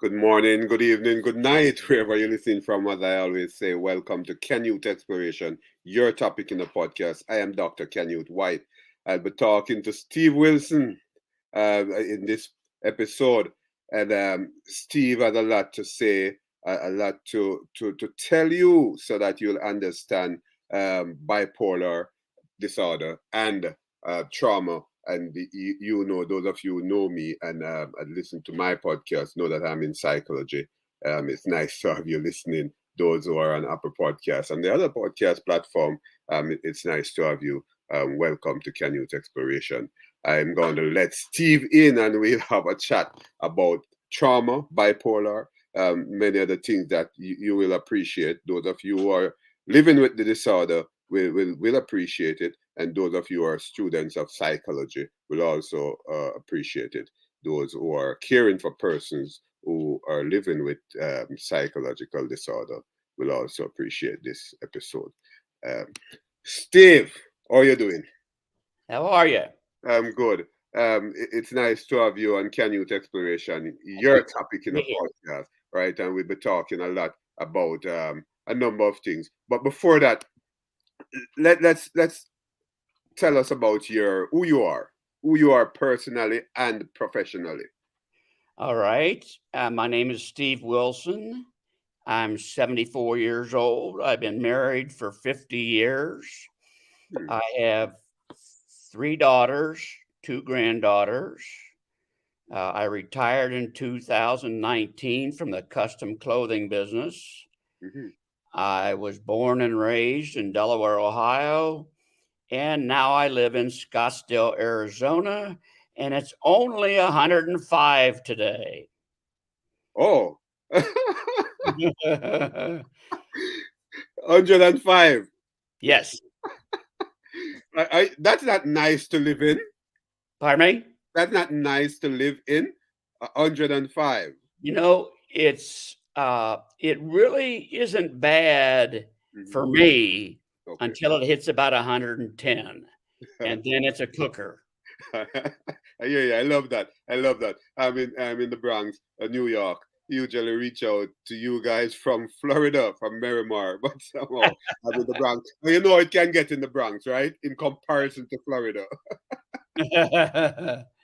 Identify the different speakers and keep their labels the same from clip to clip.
Speaker 1: Good morning, good evening, good night, wherever you're listening from. As I always say, welcome to Canyouth Exploration, your topic in the podcast. I am Dr. Canyouth White. I'll be talking to Steve Wilson in this episode. And Steve has a lot to say, a lot to tell you so that you'll understand bipolar disorder and trauma. And those of you who know me and listen to my podcast know that I'm in psychology. It's nice to have you listening. Those who are on Apple Podcasts and the other podcast platform, it's nice to have you. Welcome to Canyouth Exploration. I'm going to let Steve in and we'll have a chat about trauma, bipolar, many other things that you will appreciate. Those of you who are living with the disorder will appreciate it. And those of you who are students of psychology will also appreciate it. Those who are caring for persons who are living with psychological disorder will also appreciate this episode. Um, Steve, how are you doing?
Speaker 2: How are you?
Speaker 1: I'm good. It's nice to have you on Canyouth Exploration, your topic in the
Speaker 2: Here.
Speaker 1: podcast, right? And we'll be talking a lot about a number of things. But before that, let's tell us about your who you are personally and professionally.
Speaker 2: All right. My name is Steve Wilson. I'm 74 years old. I've been married for 50 years.
Speaker 1: Hmm.
Speaker 2: I have three daughters, two granddaughters. I retired in 2019 from the custom clothing business.
Speaker 1: Hmm.
Speaker 2: I was born and raised in Delaware, Ohio, and now I live in Scottsdale, Arizona, and it's only 105 today.
Speaker 1: Oh, 105.
Speaker 2: Yes.
Speaker 1: That's not nice to live in.
Speaker 2: Pardon me?
Speaker 1: That's not nice to live in. 105.
Speaker 2: It really isn't bad
Speaker 1: Hmm.
Speaker 2: for me
Speaker 1: Okay.
Speaker 2: until it hits about 110, and then it's a cooker.
Speaker 1: Yeah, I love that. I love that. I'm in the Bronx, New York. Usually reach out to you guys from Florida, from Miramar, but somehow I'm in the Bronx. Well, you know it can get in the Bronx, right? In comparison to Florida,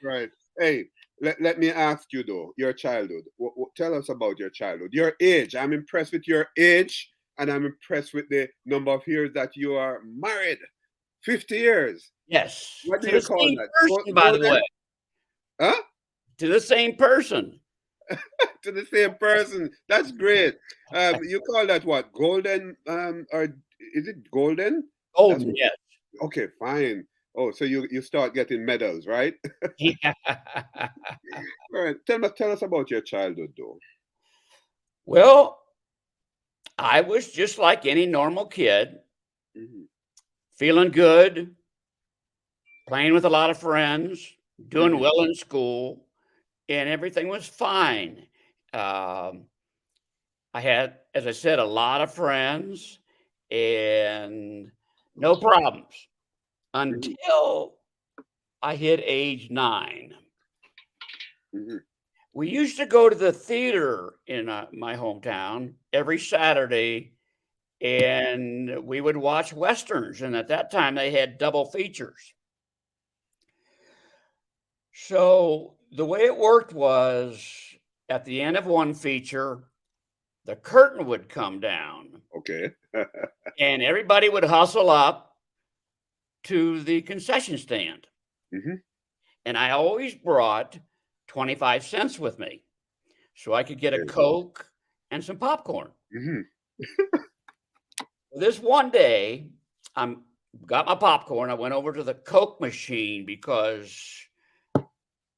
Speaker 1: right? Hey, let me ask you though, your childhood. Tell us about your childhood. Your age. I'm impressed with your age, and I'm impressed with the number of years that you are married. 50 years.
Speaker 2: Yes,
Speaker 1: What do
Speaker 2: to
Speaker 1: you
Speaker 2: the
Speaker 1: call
Speaker 2: same
Speaker 1: that?
Speaker 2: person, by the way,
Speaker 1: Golden? Huh?
Speaker 2: to the same person.
Speaker 1: To the same person. That's great. You call that what? Golden? Or is it golden? That's
Speaker 2: Golden,
Speaker 1: what,
Speaker 2: yes.
Speaker 1: okay. Fine. Oh, so you start getting medals, right?
Speaker 2: Yeah.
Speaker 1: All right. Tell us about your childhood, though.
Speaker 2: Well, I was just like any normal kid,
Speaker 1: Hmm.
Speaker 2: feeling good, playing with a lot of friends, doing
Speaker 1: Hmm.
Speaker 2: well in school, and everything was fine. Um, I had, as I said, a lot of friends and no problems
Speaker 1: Hmm.
Speaker 2: until I hit age 9.
Speaker 1: Hmm.
Speaker 2: We used to go to the theater in my hometown every Saturday, and we would watch westerns. And at that time, they had double features. So the way it worked was at the end of one feature, the curtain would come down
Speaker 1: Okay.
Speaker 2: and everybody would hustle up to the concession stand.
Speaker 1: Hmm.
Speaker 2: And I always brought 25 cents with me so I could get a
Speaker 1: Okay.
Speaker 2: Coke and some popcorn.
Speaker 1: Hmm.
Speaker 2: This one day, I'm got my popcorn. I went over to the Coke machine because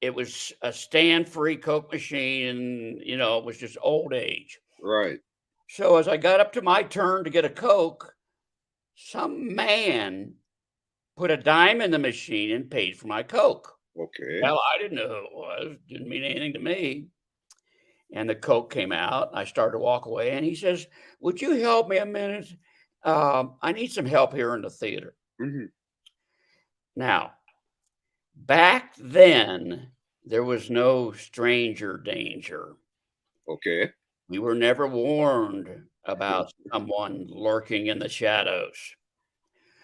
Speaker 2: it was a stand-free Coke machine, and it was just old age.
Speaker 1: Right.
Speaker 2: So as I got up to my turn to get a Coke, some man put a dime in the machine and paid for my Coke.
Speaker 1: Okay.
Speaker 2: Well, I didn't know who it was. Didn't mean anything to me. And the Coke came out. I started to walk away, and he says, "Would you help me a minute? I need some help here in the theater."
Speaker 1: Hmm.
Speaker 2: Now, back then, there was no stranger danger.
Speaker 1: Okay.
Speaker 2: We were never warned about someone lurking in the shadows.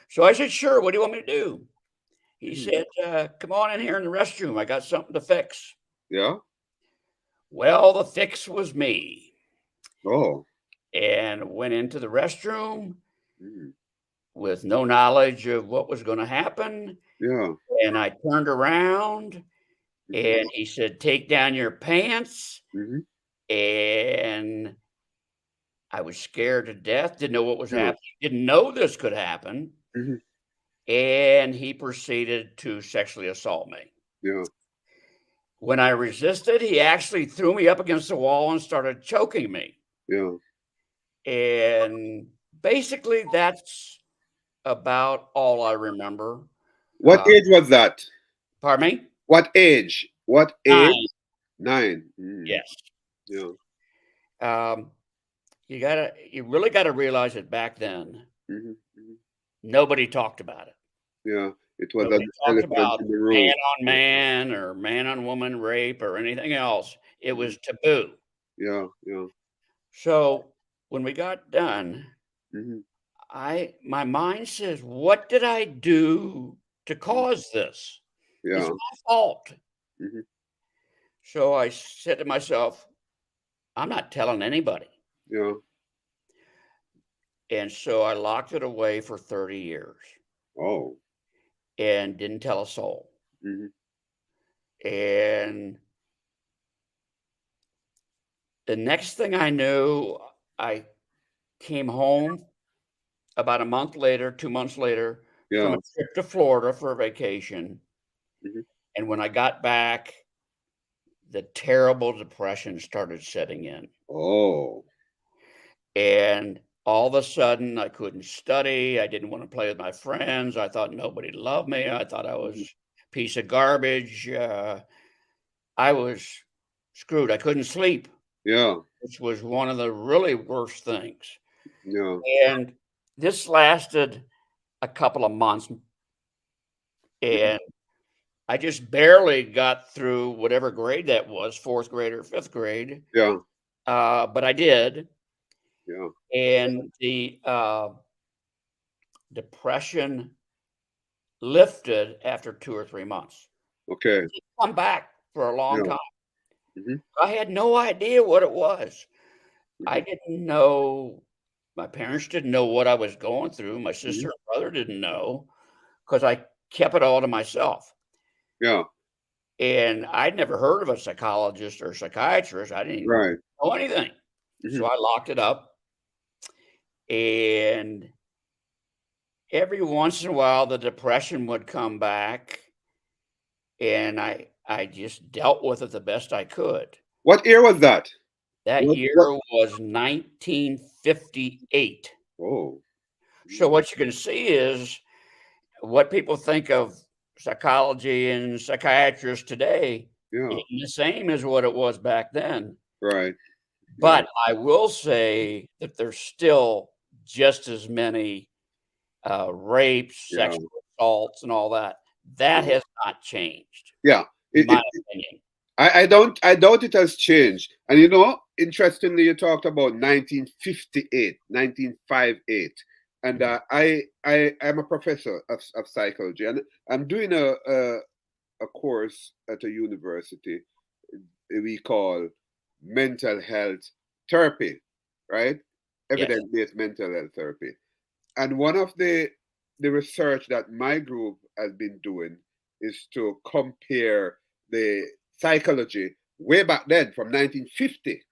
Speaker 2: So I said, "Sure, what do you want me to do?" He
Speaker 1: Mhm.
Speaker 2: said, "Come on in here in the restroom. I got something to fix."
Speaker 1: Yeah.
Speaker 2: Well, the fix was me,
Speaker 1: Oh.
Speaker 2: and went into the restroom
Speaker 1: Mhm.
Speaker 2: with no knowledge of what was going to happen.
Speaker 1: Yeah.
Speaker 2: And I turned around
Speaker 1: Mhm.
Speaker 2: and he said, "Take down your pants."
Speaker 1: Mhm.
Speaker 2: And I was scared to death, didn't know what was
Speaker 1: Yeah.
Speaker 2: happening, didn't know this could happen.
Speaker 1: Mhm.
Speaker 2: And he proceeded to sexually assault me.
Speaker 1: Yeah.
Speaker 2: When I resisted, he actually threw me up against the wall and started choking me.
Speaker 1: Yeah.
Speaker 2: And basically, that's about all I remember.
Speaker 1: What
Speaker 2: Uh,
Speaker 1: age was that?
Speaker 2: pardon me?
Speaker 1: What age? What age?
Speaker 2: 9,
Speaker 1: 9. Mm.
Speaker 2: yes.
Speaker 1: Yeah.
Speaker 2: Um, you really gotta realize that back then,
Speaker 1: Mhm. Mhm.
Speaker 2: nobody talked about it.
Speaker 1: Yeah. It was
Speaker 2: Nobody
Speaker 1: an
Speaker 2: talked
Speaker 1: elephant
Speaker 2: about
Speaker 1: in the
Speaker 2: man
Speaker 1: room.
Speaker 2: on man or man on woman rape or anything else. It
Speaker 1: Mhm.
Speaker 2: was taboo.
Speaker 1: Yeah. Yeah.
Speaker 2: So when we got done,
Speaker 1: Mhm.
Speaker 2: I my mind says, "What did I do to
Speaker 1: Mhm.
Speaker 2: cause this? It's
Speaker 1: Yeah.
Speaker 2: my fault."
Speaker 1: Mhm.
Speaker 2: So I said to myself, "I'm not telling anybody."
Speaker 1: Yeah.
Speaker 2: And so I locked it away for 30 years
Speaker 1: Oh.
Speaker 2: and didn't tell a soul.
Speaker 1: Mhm.
Speaker 2: And the next thing I knew, I came home about a month later, 2 months later, from
Speaker 1: Yeah.
Speaker 2: a trip to Florida for a vacation.
Speaker 1: Mhm.
Speaker 2: And when I got back, the terrible depression started setting in.
Speaker 1: Oh.
Speaker 2: And all of a sudden, I couldn't study. I didn't want to play with my friends. I thought nobody loved me. I thought I was
Speaker 1: Mhm.
Speaker 2: a piece of garbage. I was screwed. I couldn't sleep,
Speaker 1: Yeah.
Speaker 2: which was one of the really worst things.
Speaker 1: Yeah.
Speaker 2: And this lasted a couple of months,
Speaker 1: Mhm.
Speaker 2: and I just barely got through whatever grade that was, 4th grade or 5th grade,
Speaker 1: Yeah.
Speaker 2: but I did.
Speaker 1: Yeah.
Speaker 2: And the depression lifted after 2 or 3 months.
Speaker 1: Okay.
Speaker 2: It didn't come back for a long
Speaker 1: Yeah.
Speaker 2: time.
Speaker 1: Mhm.
Speaker 2: I had no idea what it was. I
Speaker 1: Mhm.
Speaker 2: didn't know. My parents didn't know what I was going through. My
Speaker 1: Mhm.
Speaker 2: sister and brother didn't know because I kept it all to myself.
Speaker 1: Yeah.
Speaker 2: And I'd never heard of a psychologist or psychiatrist. I didn't
Speaker 1: Right.
Speaker 2: know anything. So
Speaker 1: Mhm.
Speaker 2: I locked it up. And every once in a while, the depression would come back. And I just dealt with it the best I could.
Speaker 1: What year was that?
Speaker 2: That
Speaker 1: What?
Speaker 2: year
Speaker 1: What?
Speaker 2: was 1958.
Speaker 1: Oh.
Speaker 2: So
Speaker 1: Mm.
Speaker 2: what you can see is what people think of psychology and psychiatrists today
Speaker 1: Yeah.
Speaker 2: isn't the same as what it was back then.
Speaker 1: Right. Yeah.
Speaker 2: But I will say that there's still just as many rapes,
Speaker 1: Yeah.
Speaker 2: sexual assaults, and all that. That
Speaker 1: Yeah.
Speaker 2: has not changed,
Speaker 1: Yeah.
Speaker 2: in
Speaker 1: It,
Speaker 2: my
Speaker 1: it,
Speaker 2: opinion.
Speaker 1: I doubt it has changed. And interestingly, you talked about 1958, 1958. And
Speaker 2: Mhm.
Speaker 1: I am a professor of psychology, and I'm doing a course at a university we call mental health therapy, right?
Speaker 2: Yes.
Speaker 1: Evidence-based mental health therapy. And one of the research that my group has been doing is to compare the psychology way back then from 1950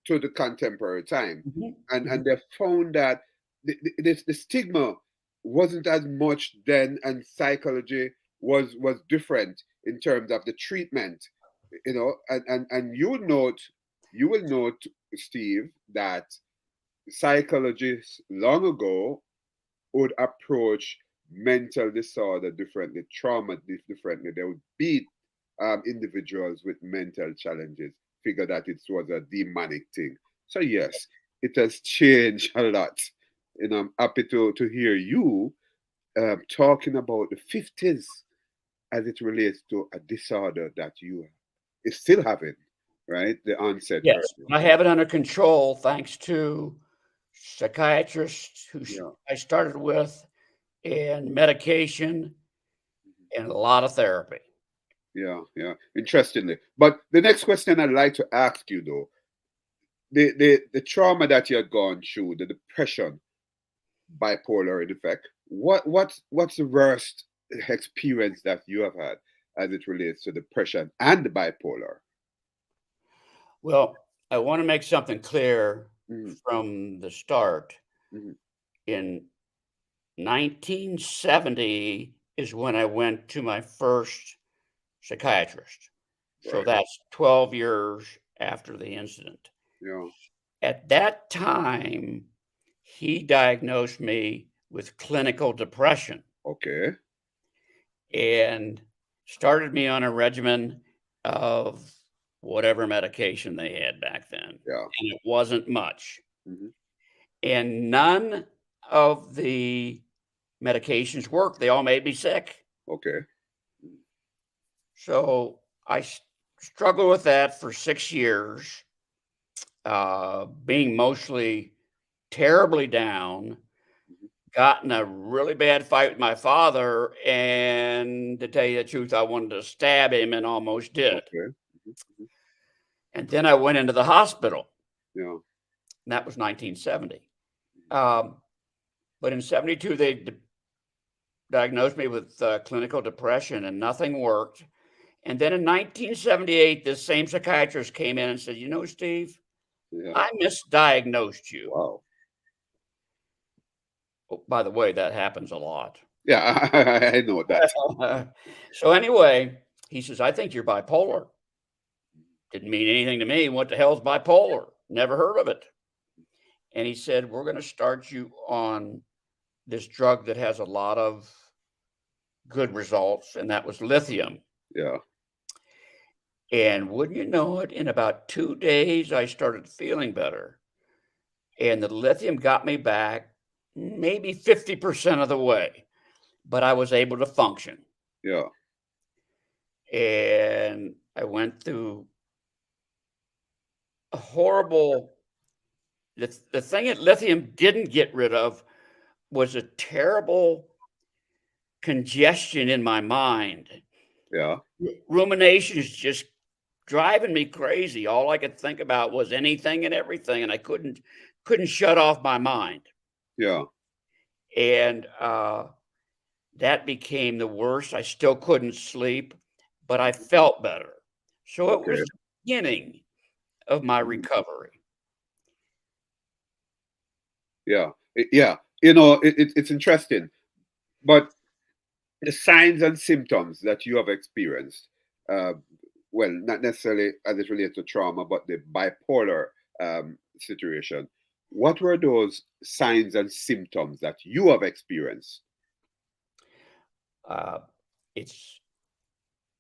Speaker 1: to the contemporary time.
Speaker 2: Mhm.
Speaker 1: And
Speaker 2: Mhm.
Speaker 1: they found that the stigma wasn't as much then, and psychology was different in terms of the treatment. And you will note, Steve, that psychologists long ago would approach mental disorder differently, trauma differently. They would beat individuals with mental challenges, figure that it was a demonic thing. So yes, it has changed a lot. I'm happy to hear you talking about the 50s as it relates to a disorder that you is still having, right? The onset
Speaker 2: Yes,
Speaker 1: early.
Speaker 2: I have it under control thanks to psychiatrists
Speaker 1: Yeah,
Speaker 2: I started with, and medication, and a lot of therapy.
Speaker 1: yeah, yeah. Interestingly. But the next question I'd like to ask you though, the trauma that you had gone through, the depression, bipolar in effect, what's the worst experience that you have had as it relates to depression and the bipolar?
Speaker 2: Well, I want to make something clear
Speaker 1: Mm-hmm,
Speaker 2: from the start.
Speaker 1: mm-hmm.
Speaker 2: In 1970 is when I went to my first psychiatrist. So
Speaker 1: Right.
Speaker 2: that's 12 years after the incident.
Speaker 1: Yeah.
Speaker 2: At that time, he diagnosed me with clinical depression
Speaker 1: Okay.
Speaker 2: and started me on a regimen of whatever medication they had back then.
Speaker 1: Yeah.
Speaker 2: And it wasn't much.
Speaker 1: Mm-hmm.
Speaker 2: And none of the medications worked. They all made me sick.
Speaker 1: Okay.
Speaker 2: So I struggled with that for 6 years, being mostly terribly down.
Speaker 1: Mm-hmm.
Speaker 2: Got in a really bad fight with my father, and to tell you the truth, I wanted to stab him and almost did.
Speaker 1: Okay. Mm-hmm.
Speaker 2: And then I went into the hospital,
Speaker 1: Yeah.
Speaker 2: and that was 1970. Um, but in 72, they diagnosed me with clinical depression, and nothing worked. And then in 1978, this same psychiatrist came in and said, "You know, Steve,
Speaker 1: Yeah.
Speaker 2: I misdiagnosed you."
Speaker 1: Wow.
Speaker 2: Oh, by the way, that happens a lot.
Speaker 1: Yeah, I know that.
Speaker 2: So anyway, he says, "I think you're bipolar." Didn't mean anything to me. What the hell's bipolar? Never heard of it. And he said, "We're going to start you on this drug that has a lot of good results," and that was lithium.
Speaker 1: Yeah.
Speaker 2: And wouldn't you know it, in about 2 days, I started feeling better. And the lithium got me back maybe 50% of the way, but I was able to function.
Speaker 1: Yeah.
Speaker 2: And I went through a horrible, the thing that lithium didn't get rid of was a terrible congestion in my mind.
Speaker 1: Yeah.
Speaker 2: Ruminations just driving me crazy. All I could think about was anything and everything, and I couldn't shut off my mind.
Speaker 1: Yeah.
Speaker 2: And that became the worst. I still couldn't sleep, but I felt better. So it was
Speaker 1: Okay.
Speaker 2: the beginning of my
Speaker 1: Mhm.
Speaker 2: recovery.
Speaker 1: Yeah. Yeah. It's interesting, but the signs and symptoms that you have experienced, uh, well, not necessarily as it relates to trauma, but the bipolar situation. What were those signs and symptoms that you have experienced?
Speaker 2: Uh, it's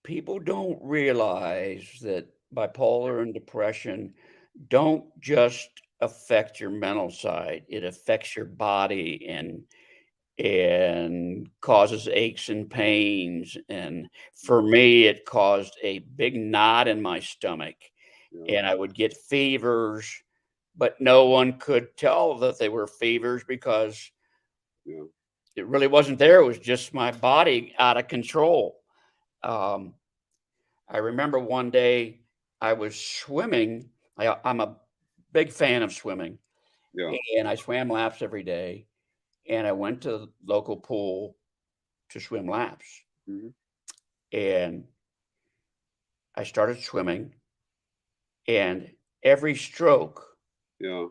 Speaker 2: People don't realize that bipolar and depression don't just affect your mental side; it affects your body and causes aches and pains. And for me, it caused a big knot in my stomach,
Speaker 1: Yeah.
Speaker 2: and I would get fevers, but no one could tell that they were fevers because
Speaker 1: Yeah.
Speaker 2: it really wasn't there. It was just my body out of control. Um, I remember one day I was swimming. I'm a big fan of swimming,
Speaker 1: Yeah.
Speaker 2: and I swam laps every day. And I went to the local pool to swim laps,
Speaker 1: Hmm.
Speaker 2: and I started swimming. And every stroke,
Speaker 1: Yeah.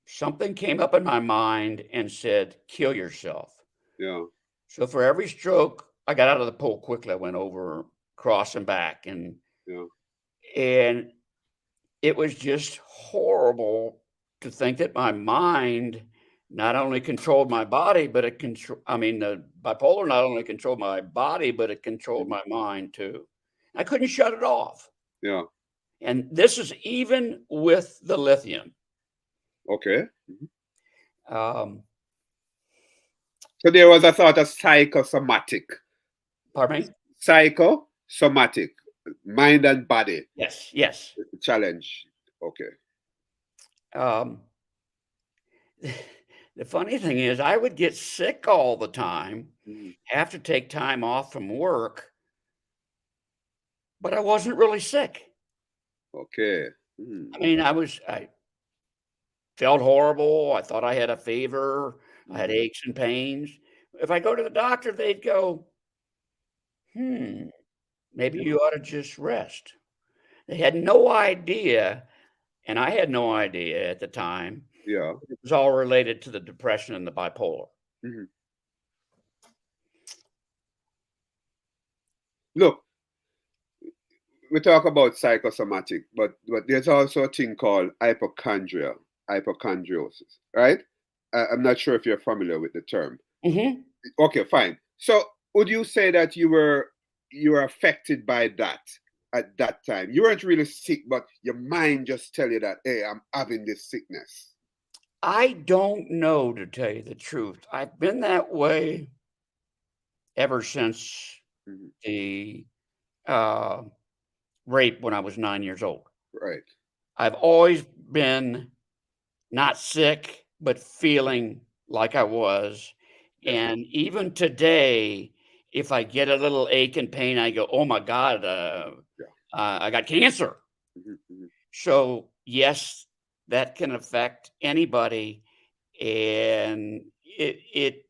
Speaker 2: something came up in my mind and said, "Kill yourself."
Speaker 1: Yeah.
Speaker 2: So for every stroke, I got out of the pool quickly. I went over, cross and back,
Speaker 1: Yeah.
Speaker 2: and it was just horrible to think that my mind not only controlled my body, but the bipolar not only controlled my body, but it controlled
Speaker 1: Mhm.
Speaker 2: my mind too. I couldn't shut it off.
Speaker 1: Yeah.
Speaker 2: And this is even with the lithium.
Speaker 1: Okay. Mhm.
Speaker 2: Um,
Speaker 1: So there was a sort of psychosomatic,
Speaker 2: Pardon me?
Speaker 1: psychosomatic. mind and body
Speaker 2: Yes, yes.
Speaker 1: challenge. Okay.
Speaker 2: Um, the funny thing is, I would get sick all the time,
Speaker 1: Mhm.
Speaker 2: have to take time off from work, but I wasn't really sick.
Speaker 1: Okay. Mhm.
Speaker 2: I mean, I felt horrible. I thought I had a fever. I had
Speaker 1: Mhm.
Speaker 2: aches and pains. If I go to the doctor, they'd go, hmm, maybe
Speaker 1: Yeah.
Speaker 2: you ought to just rest. They had no idea, and I had no idea at the time.
Speaker 1: Yeah.
Speaker 2: It was all related to the depression and the bipolar.
Speaker 1: Mhm. Look, we talk about psychosomatic, but there's also a thing called hypochondriosis, right? I'm not sure if you're familiar with the term.
Speaker 2: Hmm.
Speaker 1: Okay, fine. So would you say that you were affected by that at that time? You weren't really sick, but your mind just tell you that, hey, I'm having this sickness.
Speaker 2: I don't know, to tell you the truth. I've been that way ever since
Speaker 1: Mhm.
Speaker 2: the uh, rape when I was 9 years old.
Speaker 1: Right.
Speaker 2: I've always been not sick, but feeling like I was.
Speaker 1: Yeah.
Speaker 2: And even today, if I get a little ache and pain, I go, "Oh my God,
Speaker 1: Yeah.
Speaker 2: I got cancer."
Speaker 1: Mhm. Mhm.
Speaker 2: So yes, that can affect anybody, and it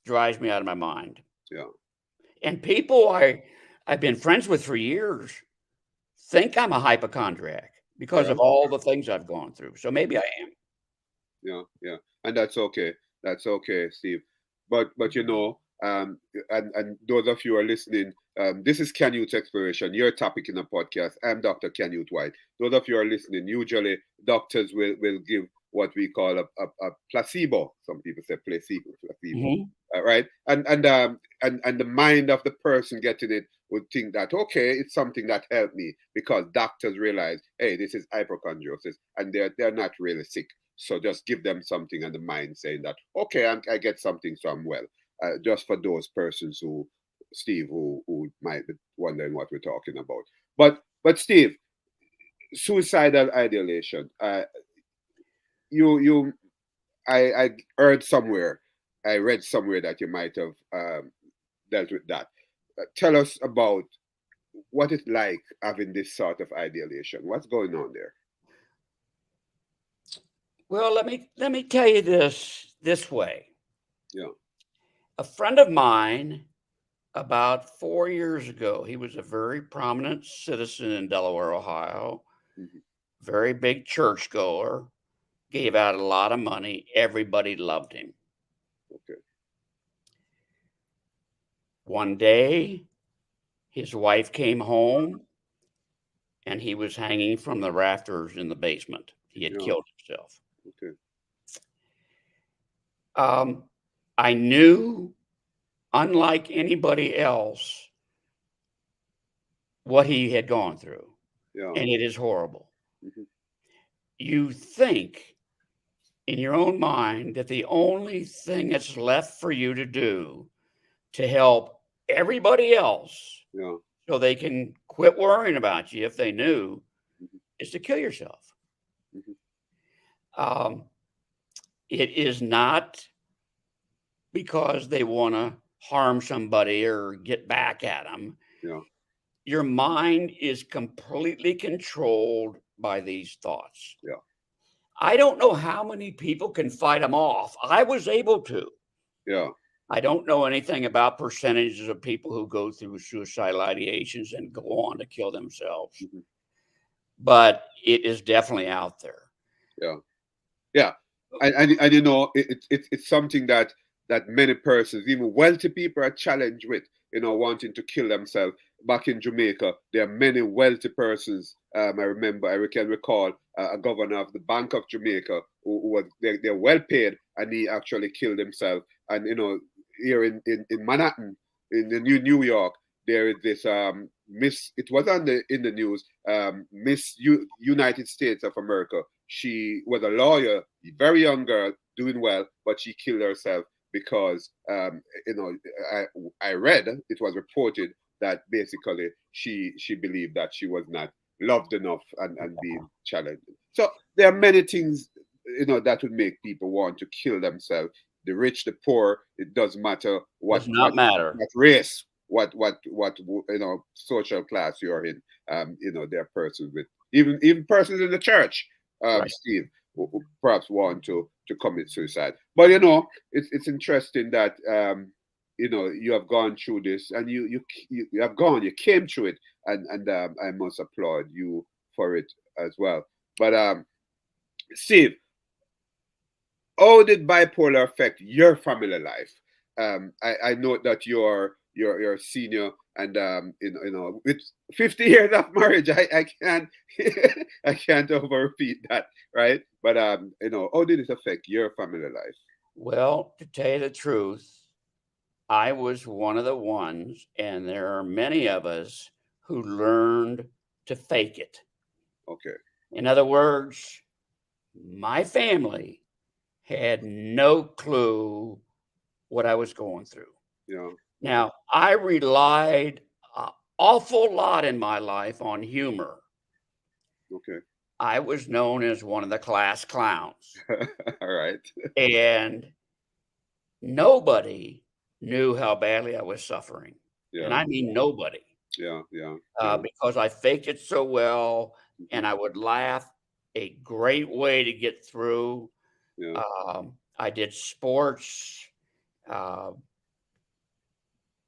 Speaker 2: drives me out of my mind.
Speaker 1: Yeah.
Speaker 2: And people I've been friends with for years think I'm a hypochondriac because
Speaker 1: Yeah.
Speaker 2: of all the things I've gone through. So maybe I am.
Speaker 1: Yeah, yeah, and that's okay. That's okay, Steve. But you know, and those of you who are listening, this is Canyouth Exploration, your topic in the podcast. I'm Dr. Canyouth White. Those of you who are listening, usually doctors will give what we call a placebo. Some people say placebo,
Speaker 2: Mhm.
Speaker 1: right? And the mind of the person getting it would think that okay, it's something that helped me because doctors realize, hey, this is hypochondrosis, and they're not really sick. So just give them something and the mind saying that, okay, I get something, so I'm well. Just for those persons who, Steve, who might be wondering what we're talking about. But Steve, suicidal ideation. You I heard somewhere, I read somewhere that you might have dealt with that. Tell us about what it's like having this sort of ideation. What's going on there?
Speaker 2: Well, let me tell you this way.
Speaker 1: Yeah.
Speaker 2: A friend of mine, about 4 years ago, he was a very prominent citizen in Delaware, Ohio,
Speaker 1: Hmm.
Speaker 2: very big churchgoer, gave out a lot of money. Everybody loved him.
Speaker 1: Okay.
Speaker 2: One day, his wife came home and he was hanging from the rafters in the basement. He had
Speaker 1: Yeah.
Speaker 2: killed himself.
Speaker 1: Okay.
Speaker 2: Um, I knew, unlike anybody else, what he had gone through,
Speaker 1: Yeah.
Speaker 2: and it is horrible.
Speaker 1: Hmm.
Speaker 2: You think in your own mind that the only thing that's left for you to do to help everybody else
Speaker 1: Yeah.
Speaker 2: so they can quit worrying about you if they knew
Speaker 1: Hmm.
Speaker 2: is to kill yourself.
Speaker 1: Hmm.
Speaker 2: Um, it is not because they want to harm somebody or get back at them.
Speaker 1: Yeah.
Speaker 2: Your mind is completely controlled by these thoughts.
Speaker 1: Yeah.
Speaker 2: I don't know how many people can fight them off. I was able to.
Speaker 1: Yeah.
Speaker 2: I don't know anything about percentages of people who go through suicidal ideations and go on to kill themselves,
Speaker 1: Hmm.
Speaker 2: but it is definitely out there.
Speaker 1: Yeah. Yeah. And you know, it's something that many persons, even wealthy people, are challenged with, you know, wanting to kill themselves. Back in Jamaica, there are many wealthy persons. I remember, I can recall a governor of the Bank of Jamaica who was, they're well paid, and he actually killed himself. And, you know, here in Manhattan, in the New York, there is this Miss, it was on in the news, Miss United States of America. She was a lawyer, very young girl, doing well, but she killed herself because, you know, I read, it was reported that basically she believed that she was not loved enough and being challenged. So there are many things, that would make people want to kill themselves. The rich, the poor, it doesn't matter
Speaker 2: Does not matter.
Speaker 1: what race, what social class you're in. There are persons with even persons in the church,
Speaker 2: Right.
Speaker 1: Steve, who perhaps want to commit suicide. But it's interesting that you have gone through this, and you came through it, and I must applaud you for it as well. But Steve, how did bipolar affect your family life? I know that you're a senior, and with 50 years of marriage, I can't I can't over repeat that, right? But how did it affect your family life?
Speaker 2: Well, to tell you the truth, I was one of the ones, and there are many of us who learned to fake it.
Speaker 1: Okay.
Speaker 2: In other words, my family had no clue what I was going through.
Speaker 1: Yeah. Yeah.
Speaker 2: Now, I relied an awful lot in my life on humor.
Speaker 1: Okay.
Speaker 2: I was known as one of the class clowns,
Speaker 1: All right.
Speaker 2: and nobody knew how badly I was suffering. And
Speaker 1: Yeah.
Speaker 2: I mean nobody,
Speaker 1: Yeah. Yeah. Yeah.
Speaker 2: because I faked it so well,
Speaker 1: Mhm.
Speaker 2: and I would laugh. A great way to get through.
Speaker 1: Yeah.
Speaker 2: I did sports. Uh,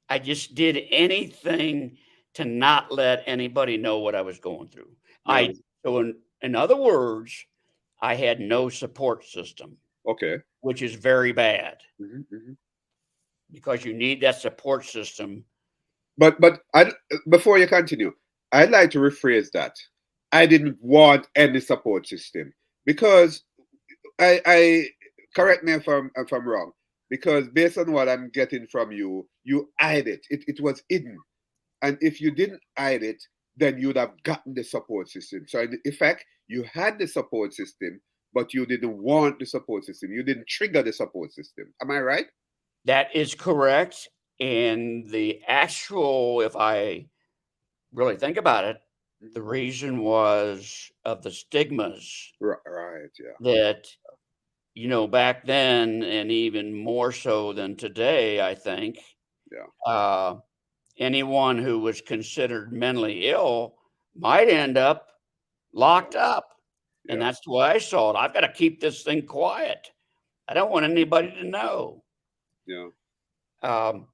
Speaker 2: I just did anything to not let anybody know what I was going through.
Speaker 1: Yeah.
Speaker 2: In other words, I had no support system,
Speaker 1: Okay.
Speaker 2: which is very bad
Speaker 1: Hmm. Hmm.
Speaker 2: because you need that support system.
Speaker 1: But before you continue, I'd like to rephrase that. I didn't want any support system because I correct me if I'm wrong, because based on what I'm getting from you, you hide it. It was hidden, and if you didn't hide it, then you'd have gotten the support system. So in effect, you had the support system, but you didn't want the support system. You didn't trigger the support system. Am I right?
Speaker 2: That is correct. And the actual, if I really think about it, the
Speaker 1: Mhm.
Speaker 2: reason was of the stigmas
Speaker 1: Right. Yeah.
Speaker 2: that, back then, and even more so than today, I think,
Speaker 1: Yeah.
Speaker 2: uh, anyone who was considered mentally ill might end up locked up. And
Speaker 1: Yeah.
Speaker 2: that's the way I saw it. I've got to keep this thing quiet. I don't want anybody to know.
Speaker 1: Yeah.
Speaker 2: Um,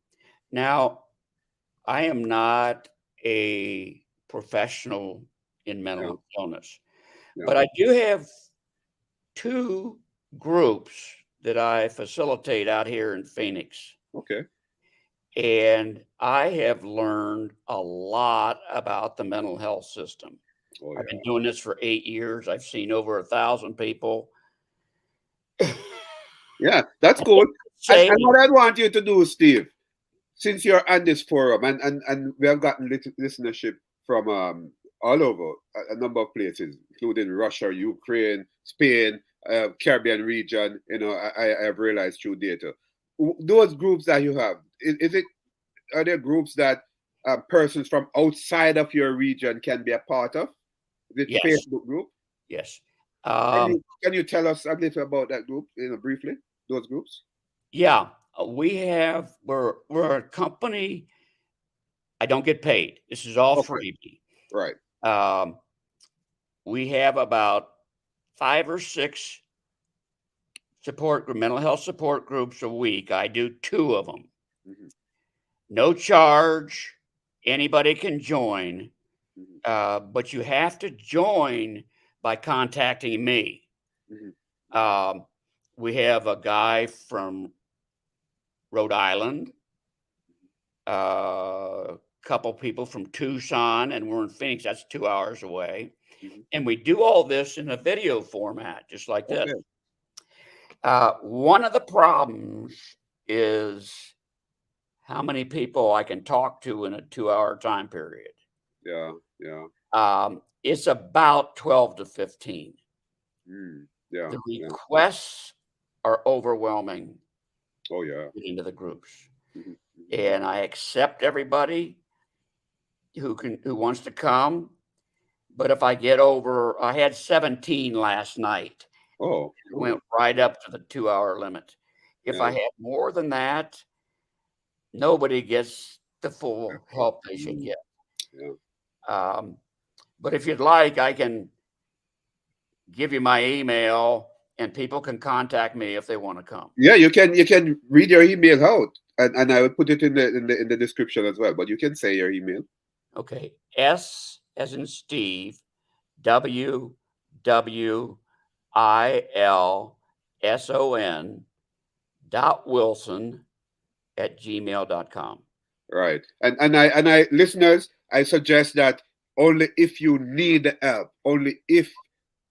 Speaker 2: now, I am not a professional in
Speaker 1: Yeah.
Speaker 2: mental illness,
Speaker 1: Yeah.
Speaker 2: but I do have two groups that I facilitate out here in Phoenix.
Speaker 1: Okay.
Speaker 2: And I have learned a lot about the mental health system.
Speaker 1: Oh
Speaker 2: I've been
Speaker 1: yeah.
Speaker 2: doing this for 8 years. I've seen over 1,000 people.
Speaker 1: Yeah. That's cool.
Speaker 2: Say,
Speaker 1: And what I want you to do, Steve, since you're on this forum, and we have gotten listenership from all over a number of places, including Russia, Ukraine, Spain, Caribbean region. I have realized through data. Those groups that you have, are there groups that persons from outside of your region can be a part of? Is it
Speaker 2: yes,
Speaker 1: Facebook group?
Speaker 2: yes.
Speaker 1: Can
Speaker 2: Um,
Speaker 1: you can you tell us a little about that group, briefly? Those groups.
Speaker 2: yeah, we're a company. I don't get paid. This is all
Speaker 1: Okay.
Speaker 2: freebie.
Speaker 1: Right.
Speaker 2: Um, we have about 5 or 6 mental health support groups a week. I do 2 of them.
Speaker 1: Hmm.
Speaker 2: No charge. Anybody can join,
Speaker 1: Hmm.
Speaker 2: but you have to join by contacting me.
Speaker 1: Hmm.
Speaker 2: Um, we have a guy from Rhode Island, a couple people from Tucson, and we're in Phoenix. That's 2 hours away.
Speaker 1: Hmm.
Speaker 2: And we do all this in a video format, just like this.
Speaker 1: Okay.
Speaker 2: One of the problems is how many people I can talk to in a 2 hour time period.
Speaker 1: Yeah. Yeah.
Speaker 2: It's about 12 to 15.
Speaker 1: Mm. Yeah.
Speaker 2: The
Speaker 1: Yeah.
Speaker 2: requests are overwhelming
Speaker 1: Oh yeah.
Speaker 2: into the groups.
Speaker 1: Hmm. Hmm.
Speaker 2: And I accept everybody. who wants to come. But if I get over, I had 17 last night.
Speaker 1: Oh,
Speaker 2: It
Speaker 1: oh,
Speaker 2: went right up to the 2 hour limit. If I
Speaker 1: nice.
Speaker 2: had more than that, nobody gets the
Speaker 1: Yeah.
Speaker 2: full help they should
Speaker 1: Mm,
Speaker 2: get.
Speaker 1: yeah.
Speaker 2: Um, but if you'd like, I can give you my email and people can contact me if they want to come.
Speaker 1: Yeah, you can read your email out, and I will put it in the description as well. But you can say your email.
Speaker 2: Okay. S as in Steve, WWILSON.Wilson@gmail.com.
Speaker 1: Right. And I listeners, I suggest that only if you need help, only if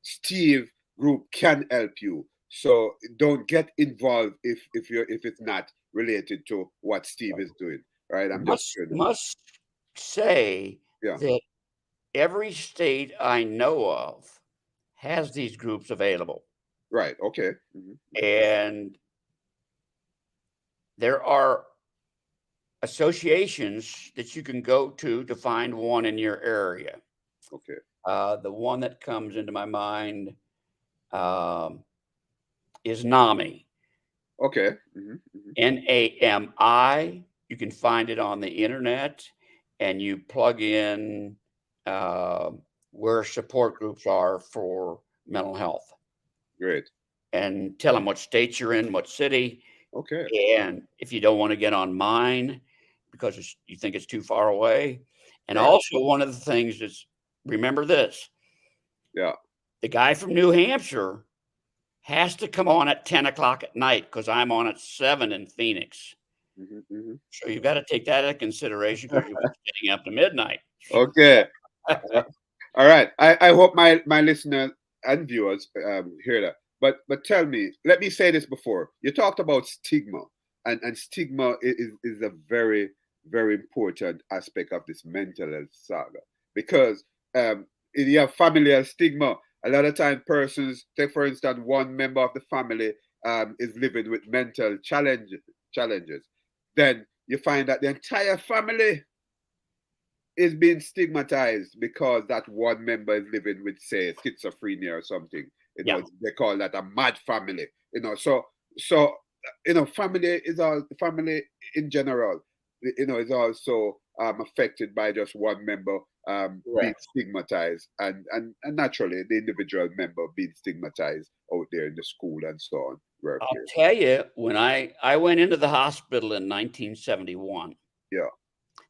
Speaker 1: Steve group can help you. So don't get involved if it's not related to what Steve is doing. Right. I'm just
Speaker 2: Must
Speaker 1: saying that.
Speaker 2: must say
Speaker 1: Yeah.
Speaker 2: that every state I know of has these groups available.
Speaker 1: Right. Okay.
Speaker 2: And there are associations that you can go to find one in your area.
Speaker 1: Okay.
Speaker 2: The one that comes into my mind um, is NAMI,
Speaker 1: Okay.
Speaker 2: NAMI. You can find it on the internet and you plug in uh, where support groups are for mental health
Speaker 1: Great.
Speaker 2: and tell them what state you're in, what city.
Speaker 1: Okay.
Speaker 2: And if you don't want to get on mine because you think it's too far away. And
Speaker 1: Right.
Speaker 2: also, one of the things is remember this,
Speaker 1: Yeah.
Speaker 2: the guy from New Hampshire has to come on at 10 o'clock at night because I'm on at 7 in Phoenix.
Speaker 1: Hmm.
Speaker 2: So you've got to take that into consideration because you'll be staying up to midnight.
Speaker 1: Okay. All right. I hope my listeners and viewers hear that. But tell me, let me say this before. You talked about stigma, and stigma is a very, very important aspect of this mental health saga. Because if you have familial stigma, a lot of time persons, take for instance, one member of the family is living with mental challenges. Then you find that the entire family is being stigmatized because that one member is living with, say, schizophrenia or something.
Speaker 2: Yeah,
Speaker 1: They call that a mad family. So family is all family in general. Is also affected by just one member being
Speaker 2: correct.
Speaker 1: stigmatized, and naturally the individual member being stigmatized out there in the school and so on,
Speaker 2: I'll
Speaker 1: workplace.
Speaker 2: tell you, when I went into the hospital in 1971,
Speaker 1: Yeah.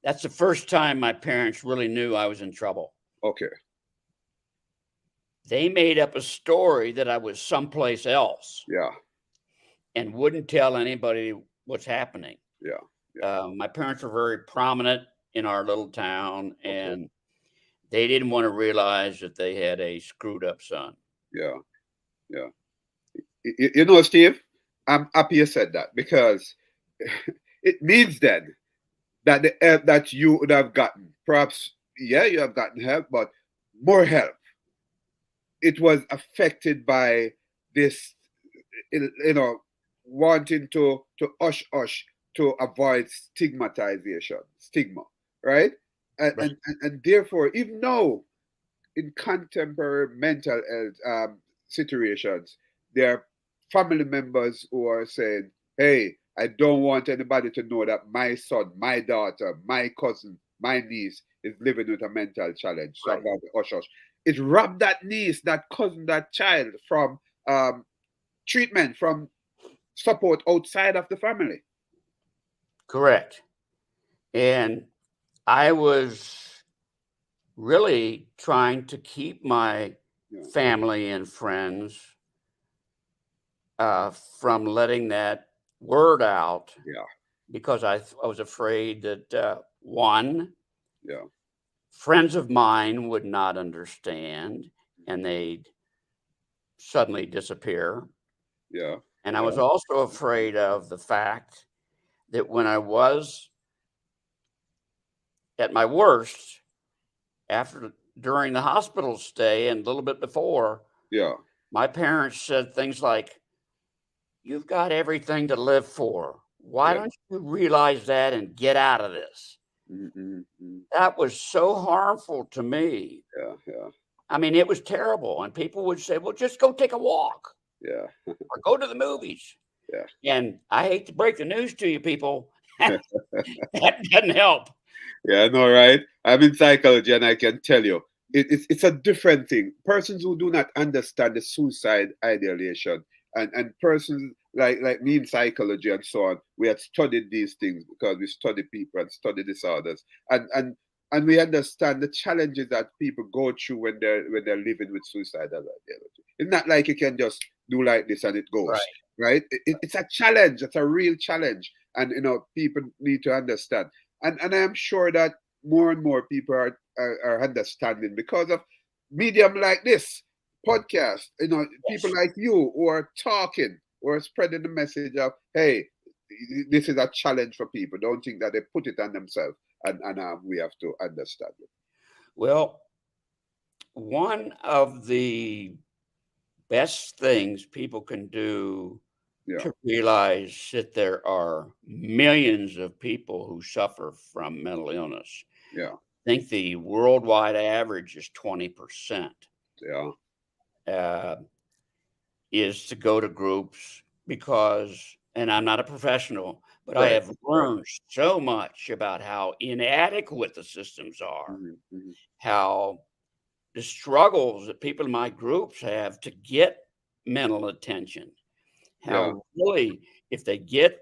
Speaker 2: that's the first time my parents really knew I was in trouble.
Speaker 1: Okay.
Speaker 2: They made up a story that I was someplace else
Speaker 1: Yeah.
Speaker 2: and wouldn't tell anybody what's happening.
Speaker 1: Yeah. Yeah.
Speaker 2: My parents were very prominent in our little town,
Speaker 1: Okay.
Speaker 2: and they didn't want to realize that they had a screwed up son.
Speaker 1: Yeah. Yeah. Steve, I'm happy you said that because it means then that the help that you would have gotten, perhaps, yeah, you have gotten help, but more help. It was affected by this, wanting to hush to avoid stigma, right?
Speaker 2: Right.
Speaker 1: And therefore, even now, in contemporary mental health situations, there are family members who are saying, "Hey, I don't want anybody to know that my son, my daughter, my cousin, my niece is living with a mental challenge. So I'm
Speaker 2: Right.
Speaker 1: going to hush hush." It robbed that niece, that cousin, that child from treatment, from support outside of the family.
Speaker 2: Correct. And I was really trying to keep my
Speaker 1: Yeah,
Speaker 2: family and friends from letting that word out
Speaker 1: yeah,
Speaker 2: because I was afraid that one,
Speaker 1: yeah,
Speaker 2: friends of mine would not understand and they'd suddenly disappear.
Speaker 1: yeah,
Speaker 2: And I was also afraid of the fact that when I was at my worst, after during the hospital stay and a little bit before,
Speaker 1: yeah,
Speaker 2: my parents said things like, "You've got everything to live for. Why
Speaker 1: yeah,
Speaker 2: don't you realize that and get out of this?"
Speaker 1: Mm-hmm.
Speaker 2: That was so harmful to me.
Speaker 1: Yeah, yeah,
Speaker 2: I mean, it was terrible. And people would say, well, just go take a walk
Speaker 1: yeah,
Speaker 2: or go to the movies.
Speaker 1: yeah.
Speaker 2: And I hate to break the news to you people, that doesn't help.
Speaker 1: Yeah, I know, right? I'm in psychology and I can tell you it's a different thing. Persons who do not understand the suicide ideation and persons like me in psychology and so on, we had studied these things because we study people and study disorders. And we understand the challenges that people go through when they're living with suicidal ideology. It's not like you can just do like this and it goes,
Speaker 2: Right.
Speaker 1: right? It's a challenge, it's a real challenge. And people need to understand and I am sure that more and more people are understanding because of medium like this podcast. People
Speaker 2: Yes.
Speaker 1: like you who are talking or spreading the message of, hey, this is a challenge for people. Don't think that they put it on themselves, and we have to understand it.
Speaker 2: Well, one of the best things people can do
Speaker 1: Yeah,
Speaker 2: to realize that there are millions of people who suffer from mental illness.
Speaker 1: yeah,
Speaker 2: I think the worldwide average is 20%.
Speaker 1: yeah.
Speaker 2: Uh, is to go to groups because, and I'm not a professional, but I
Speaker 1: Right,
Speaker 2: have
Speaker 1: right.
Speaker 2: learned so much about how inadequate the systems are,
Speaker 1: Hmm, hmm.
Speaker 2: how the struggles that people in my groups have to get mental attention,
Speaker 1: Yeah.
Speaker 2: how really, if they get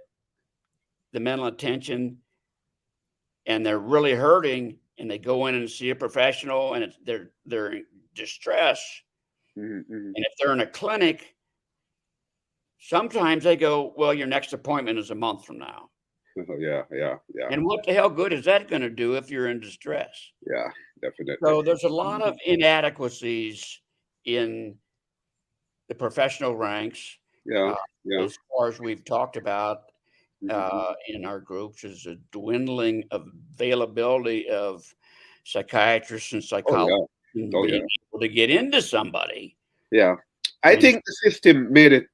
Speaker 2: the mental attention and they're really hurting and they go in and see a professional and they're in distress,
Speaker 1: Hmm, hmm.
Speaker 2: and if they're in a clinic, sometimes they go, well, your next appointment is a month from now.
Speaker 1: Yeah, yeah, yeah,
Speaker 2: And what the hell good is that going to do if you're in distress?
Speaker 1: yeah. Definitely.
Speaker 2: So there's a lot
Speaker 1: Mhm.
Speaker 2: of inadequacies in the professional ranks.
Speaker 1: Yeah,
Speaker 2: Uh,
Speaker 1: yeah.
Speaker 2: as far as we've talked about
Speaker 1: Hmm.
Speaker 2: in our groups, is a dwindling availability of psychiatrists and
Speaker 1: Oh
Speaker 2: psychologists
Speaker 1: yeah.
Speaker 2: and
Speaker 1: Oh
Speaker 2: being
Speaker 1: yeah.
Speaker 2: able to get into somebody.
Speaker 1: Yeah. I
Speaker 2: And
Speaker 1: think the system made it,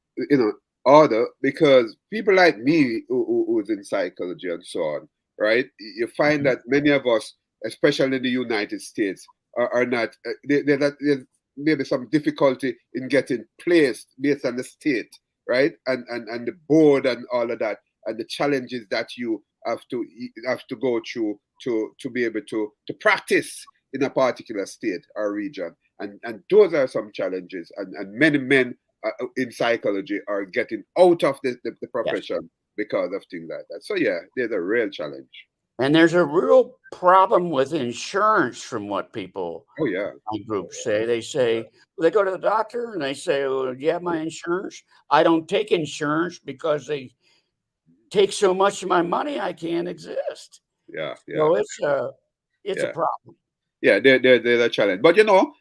Speaker 1: harder because people like me who's in psychology and so on, right? You find that many of us, especially in the United States, are not, there's maybe some difficulty in getting placed based on the state, right? And the board and all of that, and the challenges that you have to go through to be able to practice in a particular state or region and those are some challenges and many men in psychology are getting out of the
Speaker 2: yes,
Speaker 1: profession because of things like that. So yeah, there's a real challenge.
Speaker 2: and there's a real problem with insurance from what people
Speaker 1: Oh yeah.
Speaker 2: my groups say. They say, well, they go to the doctor and they say, well, do you have my insurance? I don't take insurance because they take so much of my money I can't exist.
Speaker 1: Yeah, yeah,
Speaker 2: So it's a
Speaker 1: yeah,
Speaker 2: problem.
Speaker 1: yeah. There's a challenge, but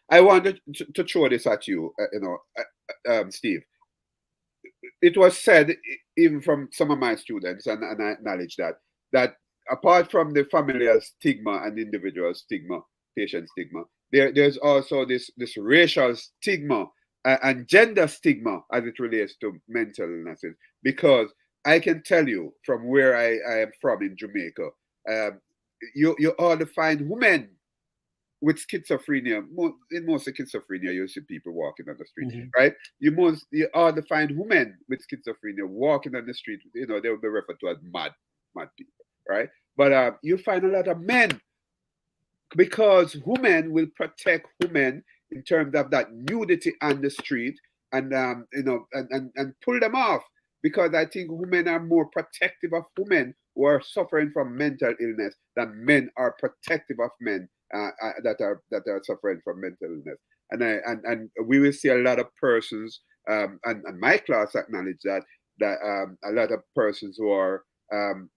Speaker 1: I wanted to throw this at you, Steve. It was said even from some of my students, and I acknowledge that apart from the familial stigma and individual stigma, patient stigma, there's also this racial stigma and gender stigma as it relates to mental illnesses. Because I can tell you from where I am from in Jamaica, um, you all find women with schizophrenia. In most of schizophrenia, you see people walking on the street,
Speaker 2: Mhm.
Speaker 1: right? You hardly find women with schizophrenia walking on the street. They will be referred to as mad people, right? But you find a lot of men because women will protect women in terms of that nudity on the street and pull them off because I think women are more protective of women who are suffering from mental illness than men are protective of men that are suffering from mental illness. And we will see a lot of persons and my class acknowledge that a lot of persons who are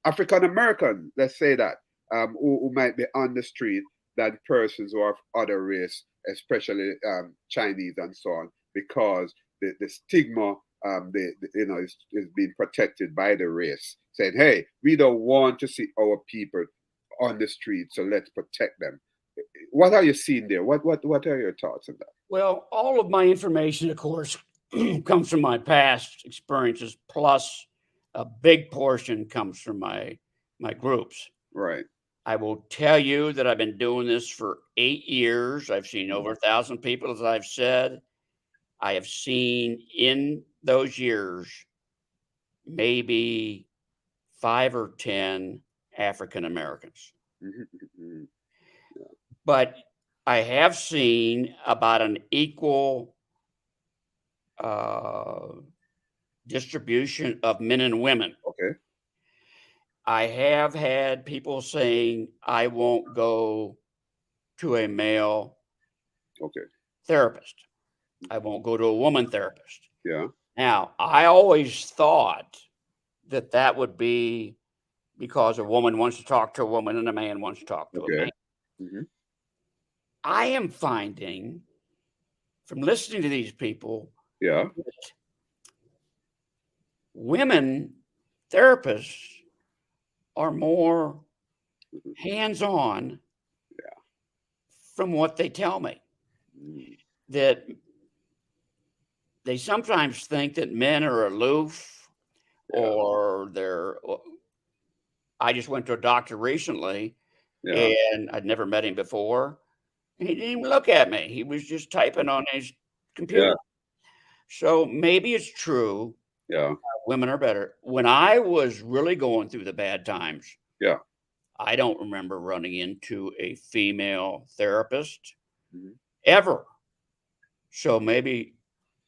Speaker 1: African American, let's say that, who might be on the street than persons who are of other race, especially Chinese and so on, because the stigma is being protected by the race, saying, "Hey, we don't want to see our people on the street, so let's protect them." What are you seeing there? What are your thoughts on that?
Speaker 2: Well, all of my information, of course, comes from my past experiences, plus a big portion comes from my groups.
Speaker 1: Right.
Speaker 2: I will tell you that I've been doing this for 8 years. I've seen over 1,000 people, as I've said. I have seen in those years maybe 5 or 10 African Americans.
Speaker 1: Mhm.
Speaker 2: But I have seen about an equal uh, distribution of men and women.
Speaker 1: Okay.
Speaker 2: I have had people saying, I won't go to a male
Speaker 1: Okay.
Speaker 2: therapist. I won't go to a woman therapist.
Speaker 1: Yeah.
Speaker 2: Now, I always thought that that would be because a woman wants to talk to a woman and a man wants to talk to a man.
Speaker 1: Okay. Hmm.
Speaker 2: I am finding from listening to these people
Speaker 1: Yeah.
Speaker 2: that women therapists are more hands on from what they tell me.
Speaker 1: Mm.
Speaker 2: That they sometimes think that men are aloof
Speaker 1: Yeah.
Speaker 2: or they're. I just went to a doctor recently
Speaker 1: Yeah.
Speaker 2: and I'd never met him before. And he didn't even look at me. He was just typing on his
Speaker 1: Yeah.
Speaker 2: computer. So maybe it's true.
Speaker 1: Yeah.
Speaker 2: Women are better. When I was really going through the bad times,
Speaker 1: Yeah.
Speaker 2: I don't remember running into a female therapist
Speaker 1: Mhm.
Speaker 2: ever. So maybe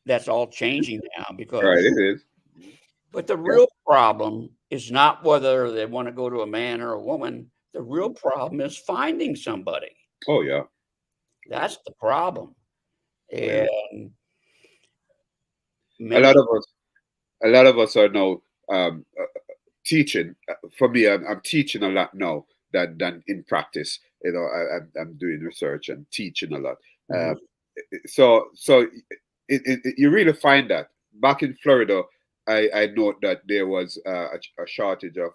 Speaker 2: that's all changing now
Speaker 1: Right.
Speaker 2: because,
Speaker 1: It is. Mhm.
Speaker 2: but the
Speaker 1: Yeah.
Speaker 2: real problem is not whether they want to go to a man or a woman. The real
Speaker 1: Mhm.
Speaker 2: problem is finding somebody.
Speaker 1: Oh yeah.
Speaker 2: That's the problem.
Speaker 1: Oh yeah.
Speaker 2: And
Speaker 1: A
Speaker 2: many,
Speaker 1: lot of us. A lot of us are now teaching. For me, I'm teaching a lot now than in practice. I'm doing research and teaching a lot.
Speaker 2: Mhm,
Speaker 1: Um, so you really find that back in Florida, I note that there was a shortage of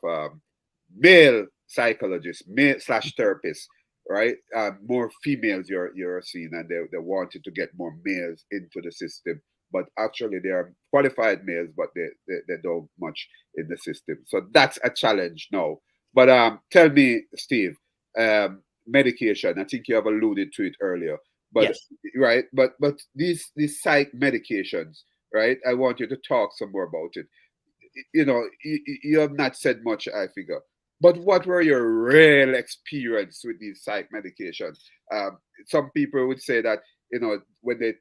Speaker 1: male psychologists, male slash therapists, right? More females you're seeing, and they wanted to get more males into the system. But actually, they are qualified males, but they don't much in the system. So that's a challenge now. But tell me, Steve, medication. I think you have alluded to it earlier. But
Speaker 2: yes.
Speaker 1: right, but these psych medications, right? I want you to talk some more about it. You have not said much, I figure. But what were your real experience with these psych medications? Some people would say that when they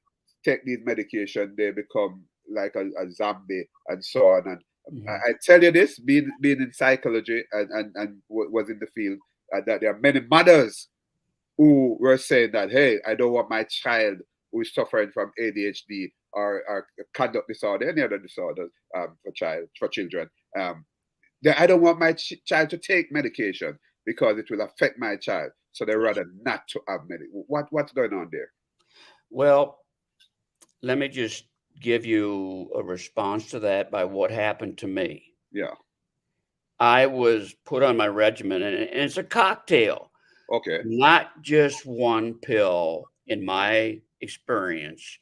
Speaker 1: take these medication, they become like a zombie and so on. And
Speaker 2: Mhm.
Speaker 1: I tell you this, being in psychology and was in the field, that there are many mothers who were saying that, hey, I don't want my child who is suffering from ADHD or conduct disorder, any other disorder for children. I don't want my child to take medication because it will affect my child. So they
Speaker 2: Yes.
Speaker 1: rather not to have medication. What's going on there?
Speaker 2: Well, let me just give you a response to that by what happened to me.
Speaker 1: Yeah.
Speaker 2: I was put on my regimen, and it's a cocktail,
Speaker 1: Okay.
Speaker 2: not just one pill, in my experience,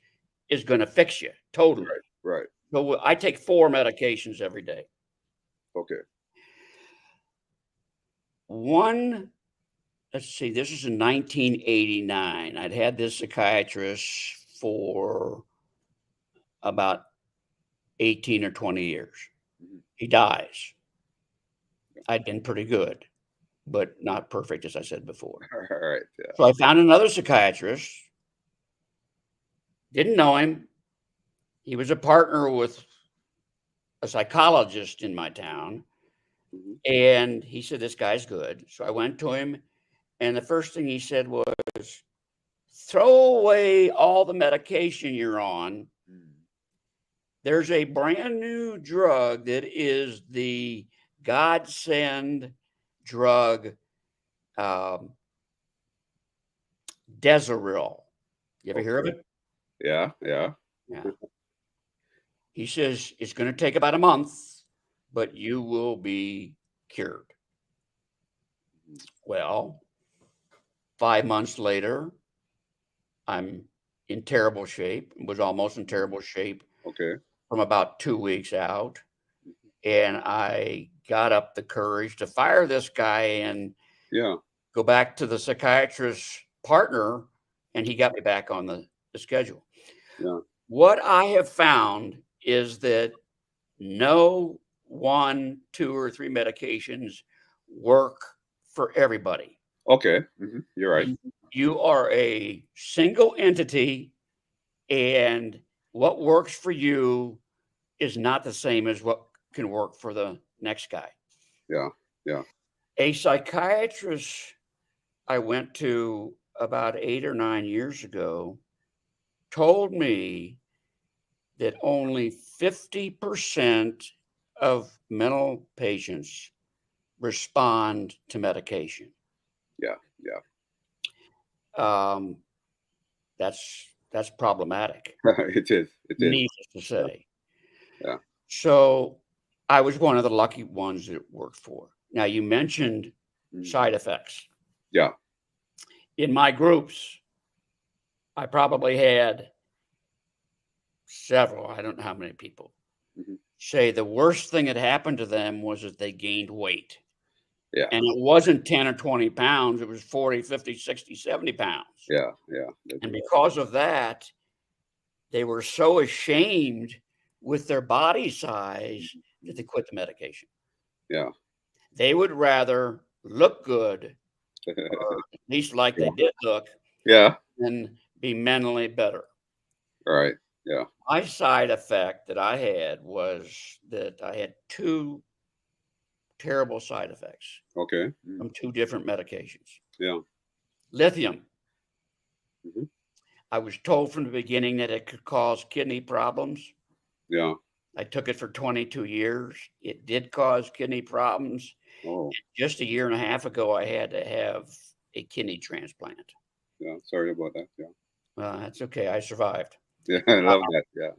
Speaker 2: is going to fix you
Speaker 1: Right.
Speaker 2: totally.
Speaker 1: Right.
Speaker 2: So I take 4 medications every day.
Speaker 1: Okay.
Speaker 2: One, let's see, this is in 1989. I'd had this psychiatrist for about 18 or 20 years.
Speaker 1: Mhm.
Speaker 2: He dies. I'd been pretty good, but not perfect, as I said before.
Speaker 1: All right. Yeah.
Speaker 2: So I found another psychiatrist, didn't know him. He was a partner with a psychologist in my town.
Speaker 1: Mhm.
Speaker 2: And he said, this guy's good. So I went to him. And the first thing he said was, throw away all the medication you're on.
Speaker 1: Mm.
Speaker 2: There's a brand new drug that is the godsend drug, um, Deseril. You ever hear of
Speaker 1: Okay.
Speaker 2: it?
Speaker 1: Yeah. Yeah.
Speaker 2: Yeah. He says it's going to take about a month, but you will be cured.
Speaker 1: Mhm.
Speaker 2: Well, 5 months later, I'm in terrible shape, was almost in terrible shape
Speaker 1: Okay.
Speaker 2: from about 2 weeks out.
Speaker 1: Mhm.
Speaker 2: And I got up the courage to fire this guy. And
Speaker 1: Yeah.
Speaker 2: go back to the psychiatrist's partner, and he got me back on the schedule.
Speaker 1: Yeah.
Speaker 2: What I have found is that no 1, 2, or 3 medications work for everybody.
Speaker 1: Okay. You're right.
Speaker 2: You are a single entity, and what works for you is not the same as what can work for the next guy.
Speaker 1: Yeah. Yeah.
Speaker 2: A psychiatrist I went to about 8 or 9 years ago told me that only 50% of mental patients respond to medication.
Speaker 1: Yeah. Yeah.
Speaker 2: Um, that's problematic,
Speaker 1: It is. It is.
Speaker 2: needless to
Speaker 1: Yeah.
Speaker 2: say.
Speaker 1: Yeah.
Speaker 2: So I was one of the lucky ones that it worked for. Now, you mentioned
Speaker 1: Mm.
Speaker 2: side effects.
Speaker 1: Yeah.
Speaker 2: In my groups, I probably had several, I don't know how many people,
Speaker 1: Mhm.
Speaker 2: say the worst thing that happened to them was that they gained weight.
Speaker 1: Yeah.
Speaker 2: And it wasn't 10 or 20 pounds, it was 40, 50, 60, 70 pounds.
Speaker 1: Yeah. Yeah. That's
Speaker 2: And
Speaker 1: right.
Speaker 2: because of that, they were so ashamed with their body size that they quit the medication.
Speaker 1: Yeah.
Speaker 2: They would rather look good, or at least like they
Speaker 1: Yeah.
Speaker 2: did look,
Speaker 1: Yeah.
Speaker 2: than be mentally better.
Speaker 1: Right. Yeah.
Speaker 2: My side effect that I had was that I had 2 terrible side effects
Speaker 1: Okay.
Speaker 2: from 2 different medications.
Speaker 1: Yeah.
Speaker 2: Lithium.
Speaker 1: Mhm.
Speaker 2: I was told from the beginning that it could cause kidney problems.
Speaker 1: Yeah.
Speaker 2: I took it for 22 years. It did cause kidney problems.
Speaker 1: Oh.
Speaker 2: Just a year and a half ago, I had to have a kidney transplant.
Speaker 1: Yeah. Sorry about that. Yeah.
Speaker 2: That's okay. I survived.
Speaker 1: Yeah. I love that. Yeah.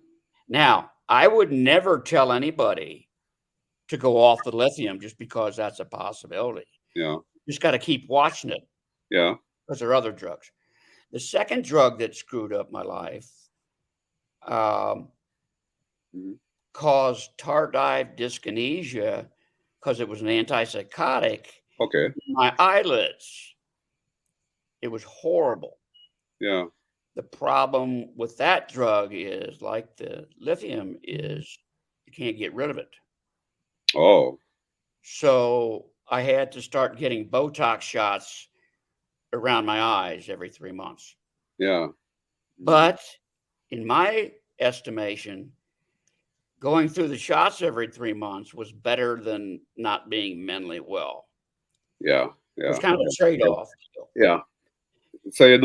Speaker 2: Now, I would never tell anybody to go off the lithium just because that's a possibility.
Speaker 1: Yeah.
Speaker 2: Just got to keep watching it
Speaker 1: Yeah.
Speaker 2: because there are other drugs. The second drug that screwed up my life um,
Speaker 1: Mhm.
Speaker 2: caused tardive dyskinesia because it was an antipsychotic
Speaker 1: Okay.
Speaker 2: in my eyelids. It was horrible.
Speaker 1: Yeah.
Speaker 2: The problem with that drug is, like the lithium, is you can't get rid of it.
Speaker 1: Oh.
Speaker 2: So I had to start getting Botox shots around my eyes every 3 months.
Speaker 1: Yeah.
Speaker 2: But in my estimation, going through the shots every 3 months was better than not being mentally well.
Speaker 1: Yeah.
Speaker 2: It was
Speaker 1: Yeah.
Speaker 2: kind of a
Speaker 1: Yeah.
Speaker 2: trade-off deal.
Speaker 1: Yeah. So it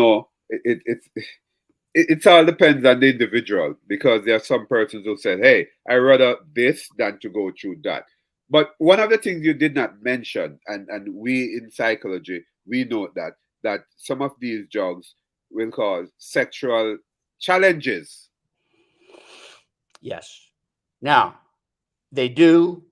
Speaker 1: all depends on the individual, because there are some persons who said, "Hey, I rather this than to go through that." But one of the things you did not mention, and we in psychology we know that some of these drugs will cause sexual challenges.
Speaker 2: Yes. Now, they do,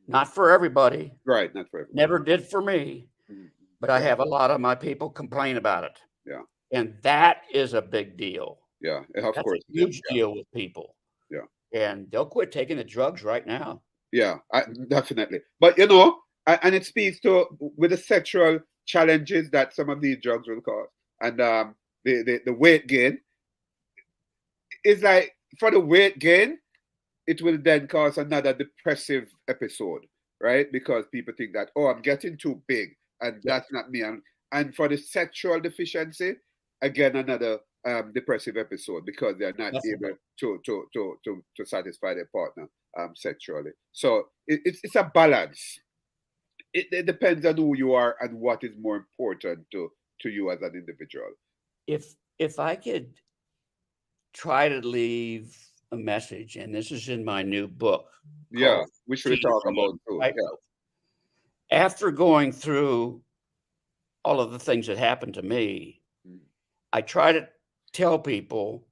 Speaker 2: not for everybody,
Speaker 1: Right, not for everybody.
Speaker 2: never did for me,
Speaker 1: Mhm.
Speaker 2: but I
Speaker 1: Yeah,
Speaker 2: have a lot of my people complain about it.
Speaker 1: yeah,
Speaker 2: And that is a big deal.
Speaker 1: yeah. Of
Speaker 2: That's a
Speaker 1: course it is.
Speaker 2: huge deal with people.
Speaker 1: Yeah,
Speaker 2: And they'll quit taking the drugs right now.
Speaker 1: yeah, definitely. But and it speaks to with the sexual challenges that some of these drugs will cause, and the weight gain is like, for the weight gain, it will then cause another depressive episode, right? Because people think that, oh, I'm getting too big, and
Speaker 2: Yeah,
Speaker 1: that's not me. And for the sexual deficiency, again, another depressive episode, because they're not able
Speaker 2: definitely.
Speaker 1: to satisfy their partner sexually. So it's a balance. It depends on who you are and what is more important to you as an individual.
Speaker 2: If I could try to leave a message, and this is in my new book
Speaker 1: Yeah,
Speaker 2: called
Speaker 1: we should
Speaker 2: Teen
Speaker 1: talk
Speaker 2: Brain
Speaker 1: about too. Yeah.
Speaker 2: Psycho. After going through all of the things that happened to me,
Speaker 1: Mm.
Speaker 2: I try to tell people,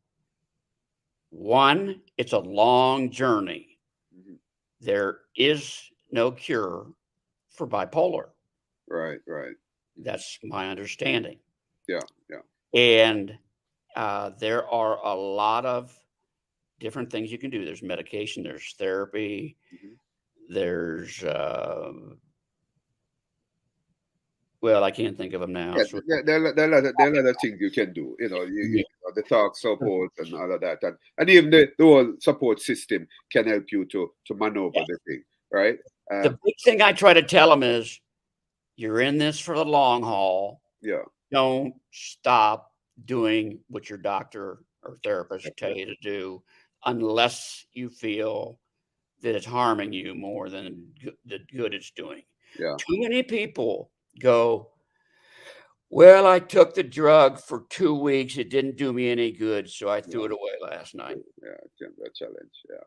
Speaker 2: one, it's a long journey.
Speaker 1: Mhm.
Speaker 2: There is no cure for bipolar.
Speaker 1: Right, right.
Speaker 2: That's my understanding.
Speaker 1: Yeah, yeah.
Speaker 2: And there are a lot of different things you can do. There's medication, there's therapy,
Speaker 1: Mhm.
Speaker 2: there's Well, I can't think of them now.
Speaker 1: Yeah,
Speaker 2: So
Speaker 1: there are a lot of things you can do. The talk support and all of that, and even the whole support system can help you to
Speaker 2: yeah.
Speaker 1: maneuver the thing, right?
Speaker 2: The
Speaker 1: Um,
Speaker 2: big thing I try to tell them is you're in this for the long haul.
Speaker 1: yeah,
Speaker 2: Don't stop doing what your doctor or therapist tell
Speaker 1: yeah,
Speaker 2: you to do unless you feel that it's harming you more than the good it's doing.
Speaker 1: yeah,
Speaker 2: Too many people go, well, I took the drug for 2 weeks. It didn't do me any good, so I threw it
Speaker 1: yeah,
Speaker 2: away last night.
Speaker 1: yeah. It's a challenge. Yeah,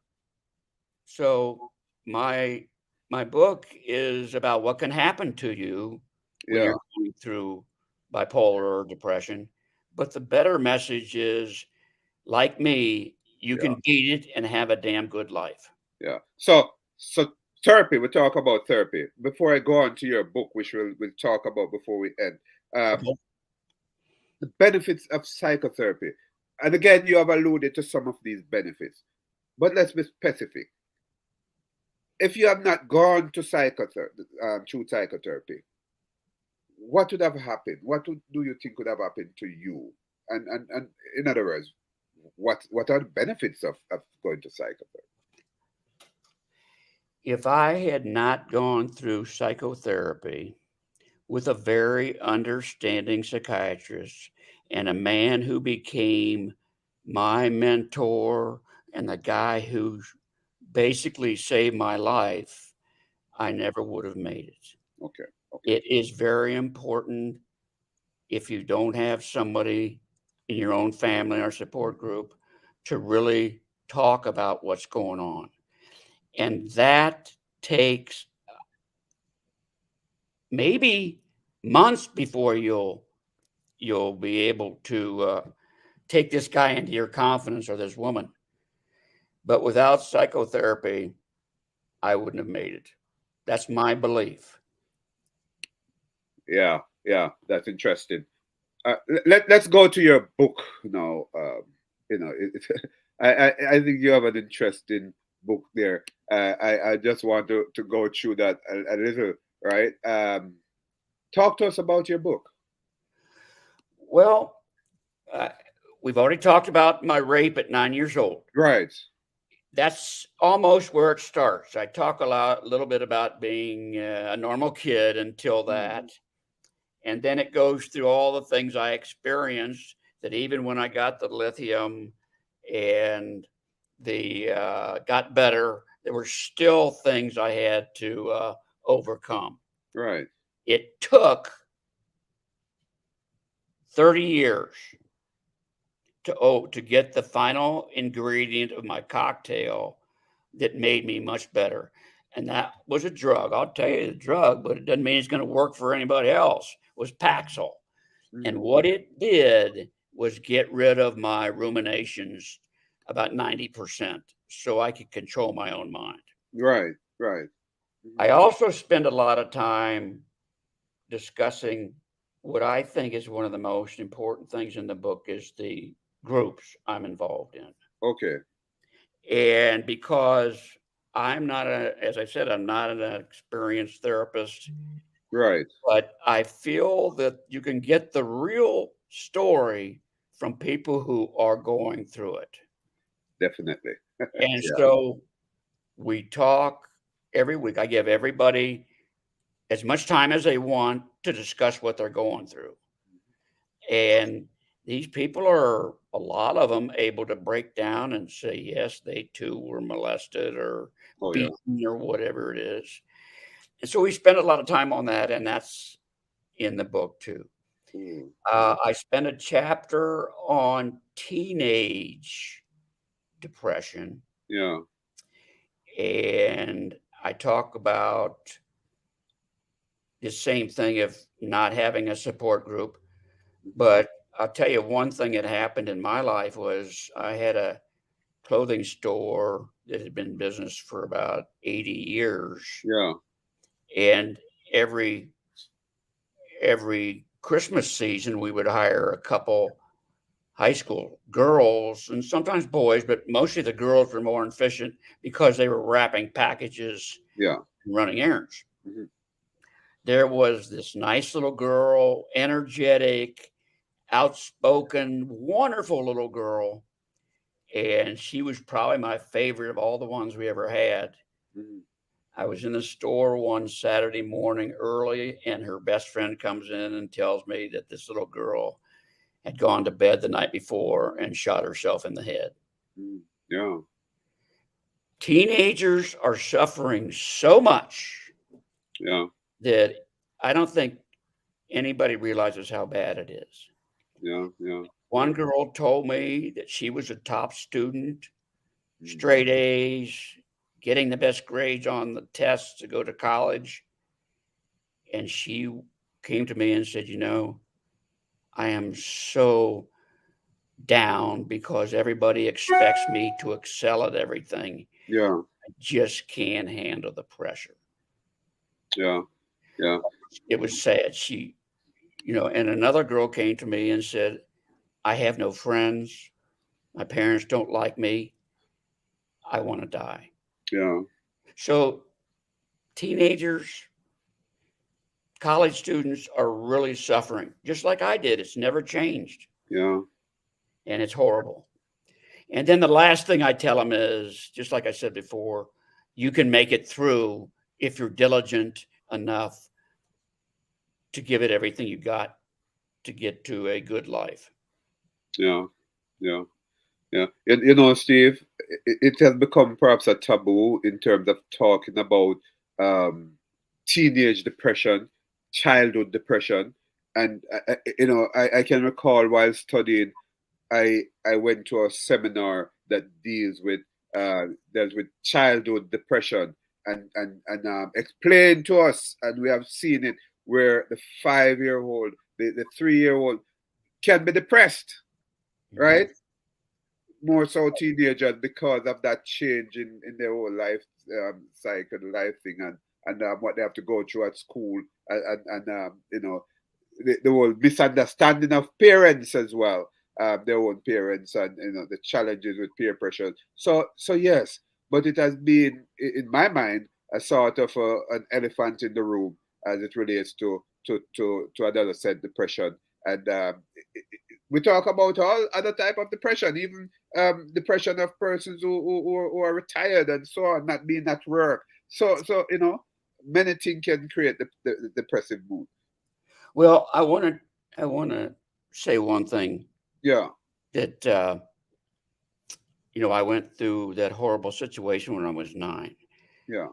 Speaker 2: So my my book is about what can happen to you when
Speaker 1: yeah,
Speaker 2: you're going through bipolar or depression. But the better message is, like me, you
Speaker 1: yeah,
Speaker 2: can beat it and have a damn good life.
Speaker 1: yeah. So therapy. We talk about therapy before I go on to your book, which we'll talk about before we end. Um,
Speaker 2: Okay.
Speaker 1: the benefits of psychotherapy, and again, you have alluded to some of these benefits, but let's be specific. If you have not gone to psychotherapy, through psychotherapy, what would have happened? Do you think would have happened to you? And in other words, what are the benefits of going to psychotherapy?
Speaker 2: If I had not gone through psychotherapy with a very understanding psychiatrist and a man who became my mentor and the guy who basically saved my life, I never would have made it.
Speaker 1: Okay, okay,
Speaker 2: It is very important if you don't have somebody in your own family or support group to really talk about what's going on. And that takes maybe months before you'll be able to take this guy into your confidence or this woman. But without psychotherapy, I wouldn't have made it. That's my belief.
Speaker 1: yeah, yeah, that's interesting. Let's go to your book now. I think you have an interesting book there. I just want to go through that a little, right? Talk to us about your book.
Speaker 2: Well, uh, we've already talked about my rape at 9 years old.
Speaker 1: Right.
Speaker 2: That's almost where it starts. I talk a little bit about being a normal kid until
Speaker 1: Mm.
Speaker 2: that. And then it goes through all the things I experienced that even when I got the lithium and the got better, there were still things I had to overcome.
Speaker 1: Right.
Speaker 2: It took 30 years to get the final ingredient of my cocktail that made me much better. And that was a drug. I'll tell you the drug, but it doesn't mean it's going to work for anybody else. Was Paxil. And
Speaker 1: Mm.
Speaker 2: what it did was get rid of my ruminations about 90% so I could control my own mind.
Speaker 1: Right. Right.
Speaker 2: I
Speaker 1: Mhm.
Speaker 2: also spend a lot of time discussing what I think is one of the most important things in the book is the groups I'm involved in.
Speaker 1: Okay.
Speaker 2: And because as I said, I'm not an experienced therapist,
Speaker 1: Right.
Speaker 2: but I feel that you can get the real story from people who are going through it.
Speaker 1: Definitely.
Speaker 2: And
Speaker 1: Yeah.
Speaker 2: so we talk every week. I give everybody as much time as they want to discuss what they're going through. And these people are, a lot of them, able to break down and say, yes, they too were molested or
Speaker 1: Oh yeah.
Speaker 2: beaten or whatever it is. And so we spend a lot of time on that, and that's in the book too.
Speaker 1: Mm. Mm.
Speaker 2: I spent a chapter on teenage depression,
Speaker 1: Yeah.
Speaker 2: and I talk about the same thing of not having a support group. But I'll tell you one thing that happened in my life was I had a clothing store that had been in business for about 80 years.
Speaker 1: Yeah.
Speaker 2: And every every Christmas season we would hire a couple high school girls and sometimes boys, but mostly the girls were more efficient because they were wrapping packages
Speaker 1: Yeah.
Speaker 2: and running errands.
Speaker 1: Mhm.
Speaker 2: there was this nice little girl, energetic, outspoken, wonderful little girl. And she was probably my favorite of all the ones we ever had.
Speaker 1: Mhm.
Speaker 2: I was in the store one Saturday morning early, and her best friend comes in and tells me that this little girl had gone to bed the night before and shot herself in the head.
Speaker 1: Mhm. Yeah.
Speaker 2: Teenagers are suffering so much
Speaker 1: Yeah.
Speaker 2: that I don't think anybody realizes how bad it is.
Speaker 1: Yeah. Yeah.
Speaker 2: One girl told me that she was a top student,
Speaker 1: Mhm.
Speaker 2: straight A's, getting the best grades on the tests to go to college. And she came to me and said, I am so down because everybody expects me to excel at everything.
Speaker 1: Yeah.
Speaker 2: I just can't handle the pressure.
Speaker 1: Yeah. Yeah.
Speaker 2: It was sad. And another girl came to me and said, I have no friends. My parents don't like me. I want to die.
Speaker 1: Yeah.
Speaker 2: So, teenagers, college students are really suffering, just like I did. It's never changed,
Speaker 1: Yeah.
Speaker 2: and it's horrible. And then the last thing I tell them is just like I said before, you can make it through if you're diligent enough to give it everything you got to get to a good life.
Speaker 1: Yeah. Yeah. Yeah. Steve, it has become perhaps a taboo in terms of talking about um, teenage depression, childhood depression. And, I can recall while studying, I went to a seminar that uh, deals with childhood depression and explained to us, and we have seen it, where the 5-year old, the 3-year old can be depressed,
Speaker 2: Mhm.
Speaker 1: right? More so teenagers, because of that change in their whole life cycle, life thing, and what they have to go through at school, and the whole misunderstanding of parents as well, their own parents, and the challenges with peer pressure. So yes, but it has been, in my mind, a sort of an elephant in the room as it relates to adolescent depression. And we talk about all other type of depression, even depression of persons who are retired and so on, not being at work. So many things can create the depressive mood.
Speaker 2: Well, I want to say one thing
Speaker 1: Yeah,
Speaker 2: that I went through that horrible situation when I was 9.
Speaker 1: yeah,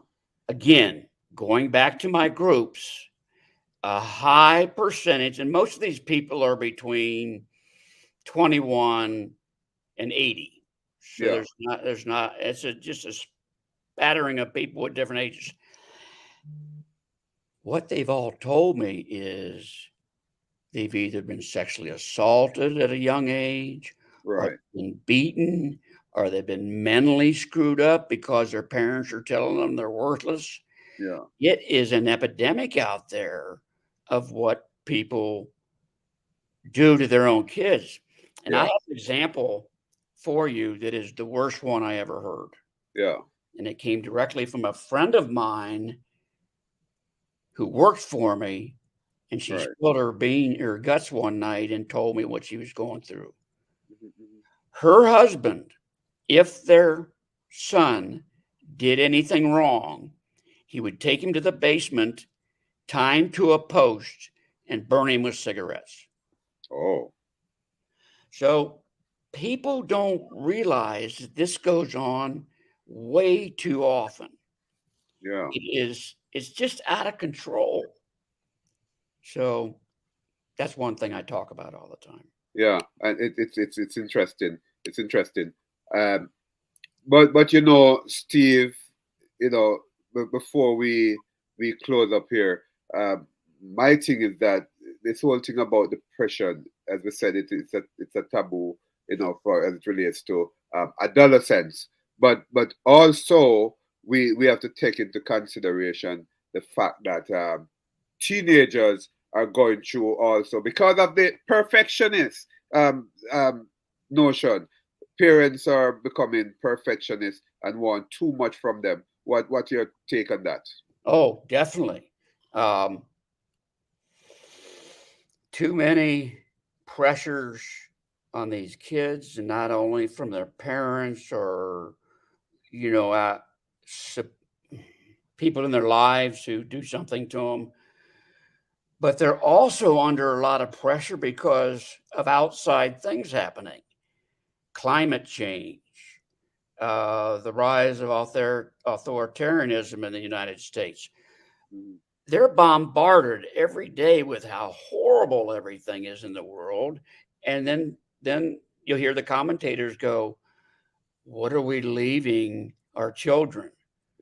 Speaker 2: Again, going back to my groups, a high percentage, and most of these people are between 21 and 80. So
Speaker 1: yeah,
Speaker 2: there's not, just a spattering of people at different ages. What they've all told me is they've either been sexually assaulted at a young age, or
Speaker 1: right,
Speaker 2: been beaten, or they've been mentally screwed up because their parents are telling them they're worthless.
Speaker 1: yeah,
Speaker 2: It is an epidemic out there of what people do to their own kids. And I
Speaker 1: yeah,
Speaker 2: have an example for you that is the worst one I ever heard.
Speaker 1: yeah,
Speaker 2: And it came directly from a friend of mine who worked for me. And she
Speaker 1: right.
Speaker 2: spilled her guts one night and told me what she was going through.
Speaker 1: Mhm, mhm.
Speaker 2: Her husband, if their son did anything wrong, he would take him to the basement, tie him to a post, and burn him with cigarettes.
Speaker 1: Oh,
Speaker 2: So people don't realize that this goes on way too often.
Speaker 1: yeah,
Speaker 2: It's just out of control. So that's one thing I talk about all the time.
Speaker 1: yeah, and it's interesting. It's interesting. Um, but Steve, before we close up here, um, my thing is that this whole thing about depression, as we said, it's a taboo, for as it relates to adolescents. But also we have to take into consideration the fact that teenagers are going through, also because of the perfectionist notion. Parents are becoming perfectionists and want too much from them. What's your take on that?
Speaker 2: Oh, definitely. Um, too many pressures on these kids, and not only from their parents or you know uh, sup- people in their lives who do something to them, but they're also under a lot of pressure because of outside things happening, climate change, the rise of authoritarianism in the United States.
Speaker 1: Mhm.
Speaker 2: They're bombarded every day with how horrible everything is in the world, and then you'll hear the commentators go, "What are we leaving our children?"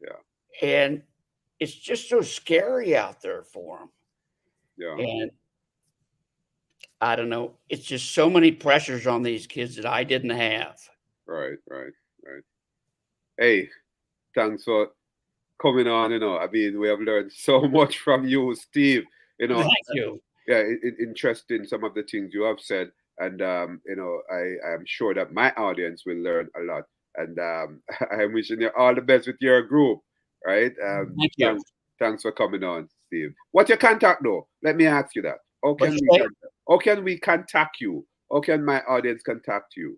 Speaker 1: Yeah,
Speaker 2: And it's just so scary out there for them.
Speaker 1: yeah,
Speaker 2: And I don't know, it's just so many pressures on these kids that I didn't have.
Speaker 1: right, right, right. Hey, thanks for coming on. I mean, we have learned so much from you, Steve. You know,
Speaker 2: Thank you.
Speaker 1: yeah, interesting some of the things you have said, and I am sure that my audience will learn a lot. And I'm wishing you all the best with your group, right?
Speaker 2: Thank you.
Speaker 1: Thanks for coming on, Steve. What's your contact though? Let me ask you that.
Speaker 2: What'd you say?
Speaker 1: How can we contact you? How can my audience contact you?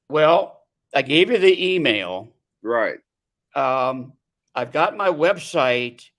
Speaker 2: Well, I gave you the email.
Speaker 1: Right.
Speaker 2: Um, I've got my website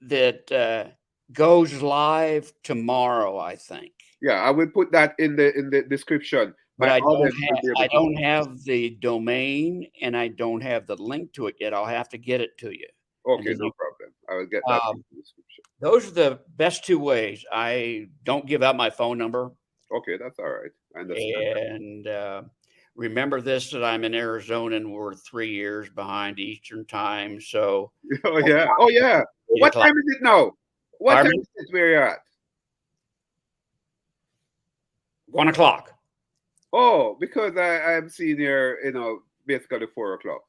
Speaker 2: that goes live tomorrow, I think.
Speaker 1: Yeah, I will put that in the description.
Speaker 2: But
Speaker 1: My audience will be able
Speaker 2: I
Speaker 1: to.
Speaker 2: don't have the domain, and I don't have the link to it yet. I'll have to get it to you, and
Speaker 1: Okay,
Speaker 2: then
Speaker 1: no
Speaker 2: you.
Speaker 1: problem. I will get that in
Speaker 2: Um,
Speaker 1: the description.
Speaker 2: those are the best two ways. I don't give out my phone number,
Speaker 1: Okay, that's all right. I understand.
Speaker 2: and remember this: that I'm in Arizona, and we're 3 years behind Eastern time. So
Speaker 1: Oh yeah. Oh yeah.
Speaker 2: 8
Speaker 1: What
Speaker 2: o'clock.
Speaker 1: time is it now? What time
Speaker 2: Pardon me?
Speaker 1: is it where you're at?
Speaker 2: 1 o'clock.
Speaker 1: Oh, because I'm seeing here, basically 4 o'clock.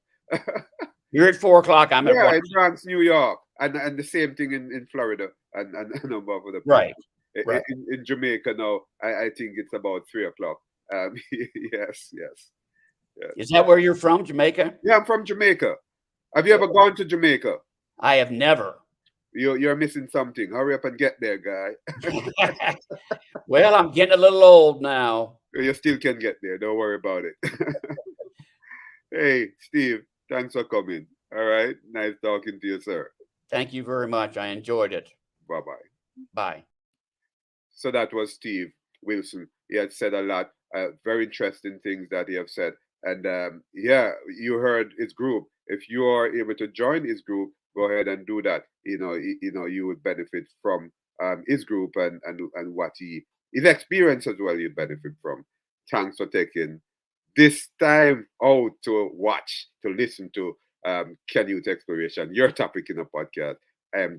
Speaker 2: You're at 4 o'clock. I'm at
Speaker 1: Yeah,
Speaker 2: one.
Speaker 1: in Bronx, New York, and the same thing in Florida and above other
Speaker 2: Right.
Speaker 1: places.
Speaker 2: Right.
Speaker 1: In Jamaica now, I think it's about 3 o'clock. Yes, yes, yes.
Speaker 2: Is that where you're from, Jamaica?
Speaker 1: Yeah, I'm from Jamaica. Have you ever gone to Jamaica?
Speaker 2: I have never.
Speaker 1: You're missing something. Hurry up and get there, guy.
Speaker 2: Well, I'm getting a little old now.
Speaker 1: You still can get there. Don't worry about it. Hey, Steve, thanks for coming. All right. Nice talking to you, sir.
Speaker 2: Thank you very much. I enjoyed it.
Speaker 1: Bye bye.
Speaker 2: Bye.
Speaker 1: So that was Steve Wilson. He had said a lot, very interesting things that he have said. And yeah, you heard his group. If you are able to join his group, go ahead and do that. You would benefit from his group and what his experience as well. You benefit from. Thanks for taking this time out to watch, to listen to Canyouth Exploration, your topic in a podcast. I am